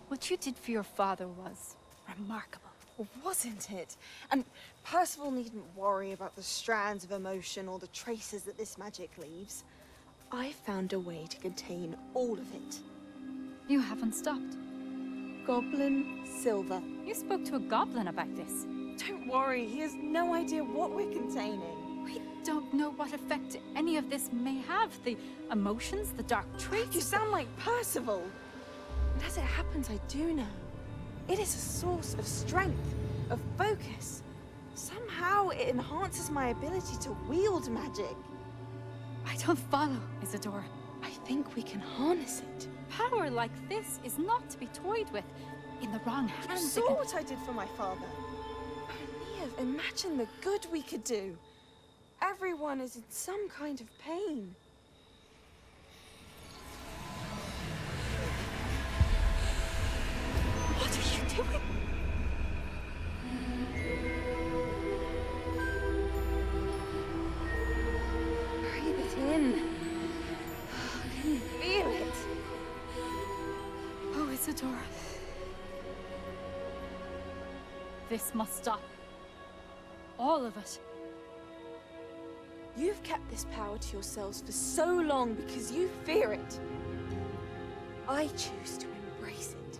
what you did for your father was remarkable. Well, wasn't it? And Percival needn't worry about the strands of emotion or the traces that this magic leaves. I found a way to contain all of it. You haven't stopped. Goblin silver. You spoke to a goblin about this. Don't worry, he has no idea what we're containing. We don't know what effect any of this may have. The emotions, the dark traits. You sound like Percival. And as it happens, I do know. It is a source of strength, of focus. Somehow it enhances my ability to wield magic. I don't follow, Isadora. I think we can harness it. Power like this is not to be toyed with. In the wrong hands. You saw what I did for my father. Niamh, imagine the good we could do. Everyone is in some kind of pain. What are you doing? Breathe it in. Can you feel it? Oh, Isadora. This must stop. All of it. You've kept this power to yourselves for so long because you fear it. I choose to embrace it.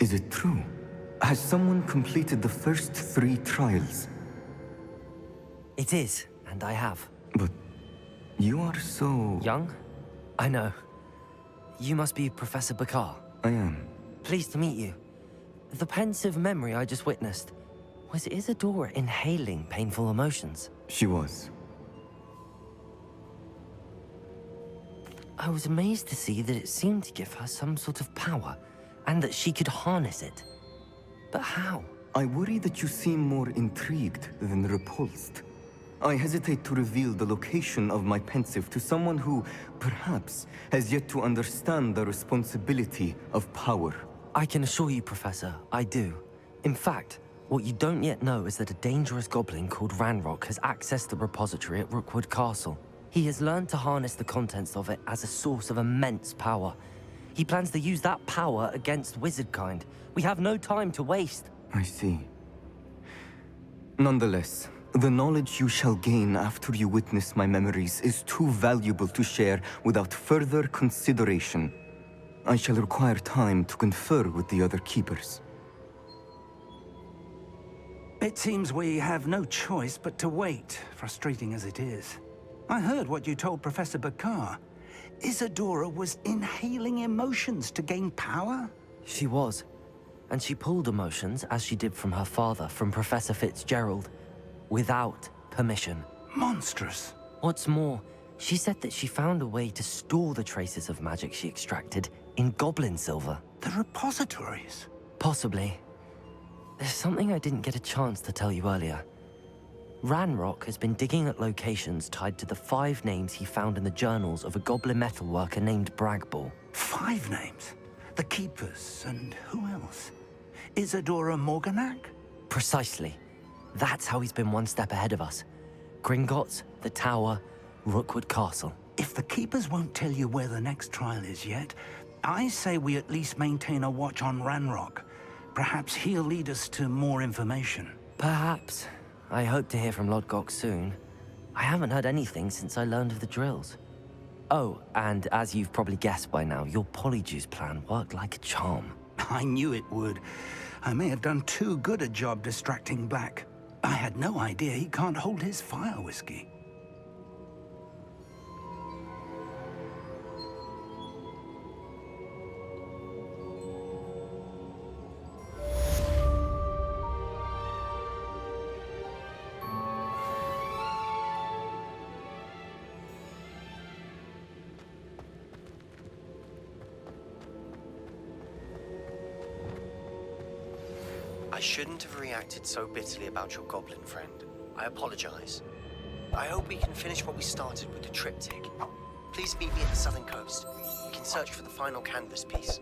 Is it true? Has someone completed the first 3 trials? It is, and I have. But you are so... Young? I know. You must be Professor Bakar. I am. Pleased to meet you. The pensive memory I just witnessed, was Isadora inhaling painful emotions? She was. I was amazed to see that it seemed to give her some sort of power, and that she could harness it. But how? I worry that you seem more intrigued than repulsed. I hesitate to reveal the location of my pensive to someone who, perhaps, has yet to understand the responsibility of power. I can assure you, Professor, I do. In fact, what you don't yet know is that a dangerous goblin called Ranrock has accessed the repository at Rookwood Castle. He has learned to harness the contents of it as a source of immense power. He plans to use that power against wizardkind. We have no time to waste. I see. Nonetheless, the knowledge you shall gain after you witness my memories is too valuable to share without further consideration. I shall require time to confer with the other keepers. It seems we have no choice but to wait, frustrating as it is. I heard what you told Professor Bakar. Isadora was inhaling emotions to gain power? She was. And she pulled emotions, as she did from her father, from Professor Fitzgerald, without permission. Monstrous. What's more, she said that she found a way to store the traces of magic she extracted in goblin silver. The repositories? Possibly. There's something I didn't get a chance to tell you earlier. Ranrock has been digging at locations tied to the 5 names he found in the journals of a goblin metalworker named Bragball. 5 names? The Keepers, and who else? Isadora Morganac? Precisely. That's how he's been one step ahead of us. Gringotts, the Tower, Rookwood Castle. If the Keepers won't tell you where the next trial is yet, I say we at least maintain a watch on Ranrock. Perhaps he'll lead us to more information. Perhaps. I hope to hear from Lodgok soon. I haven't heard anything since I learned of the drills. Oh, and as you've probably guessed by now, your Polyjuice plan worked like a charm. I knew it would. I may have done too good a job distracting Black. I had no idea he can't hold his fire whiskey. I shouldn't have reacted so bitterly about your goblin friend. I apologize. I hope we can finish what we started with the triptych. Please meet me at the southern coast. We can search for the final canvas piece.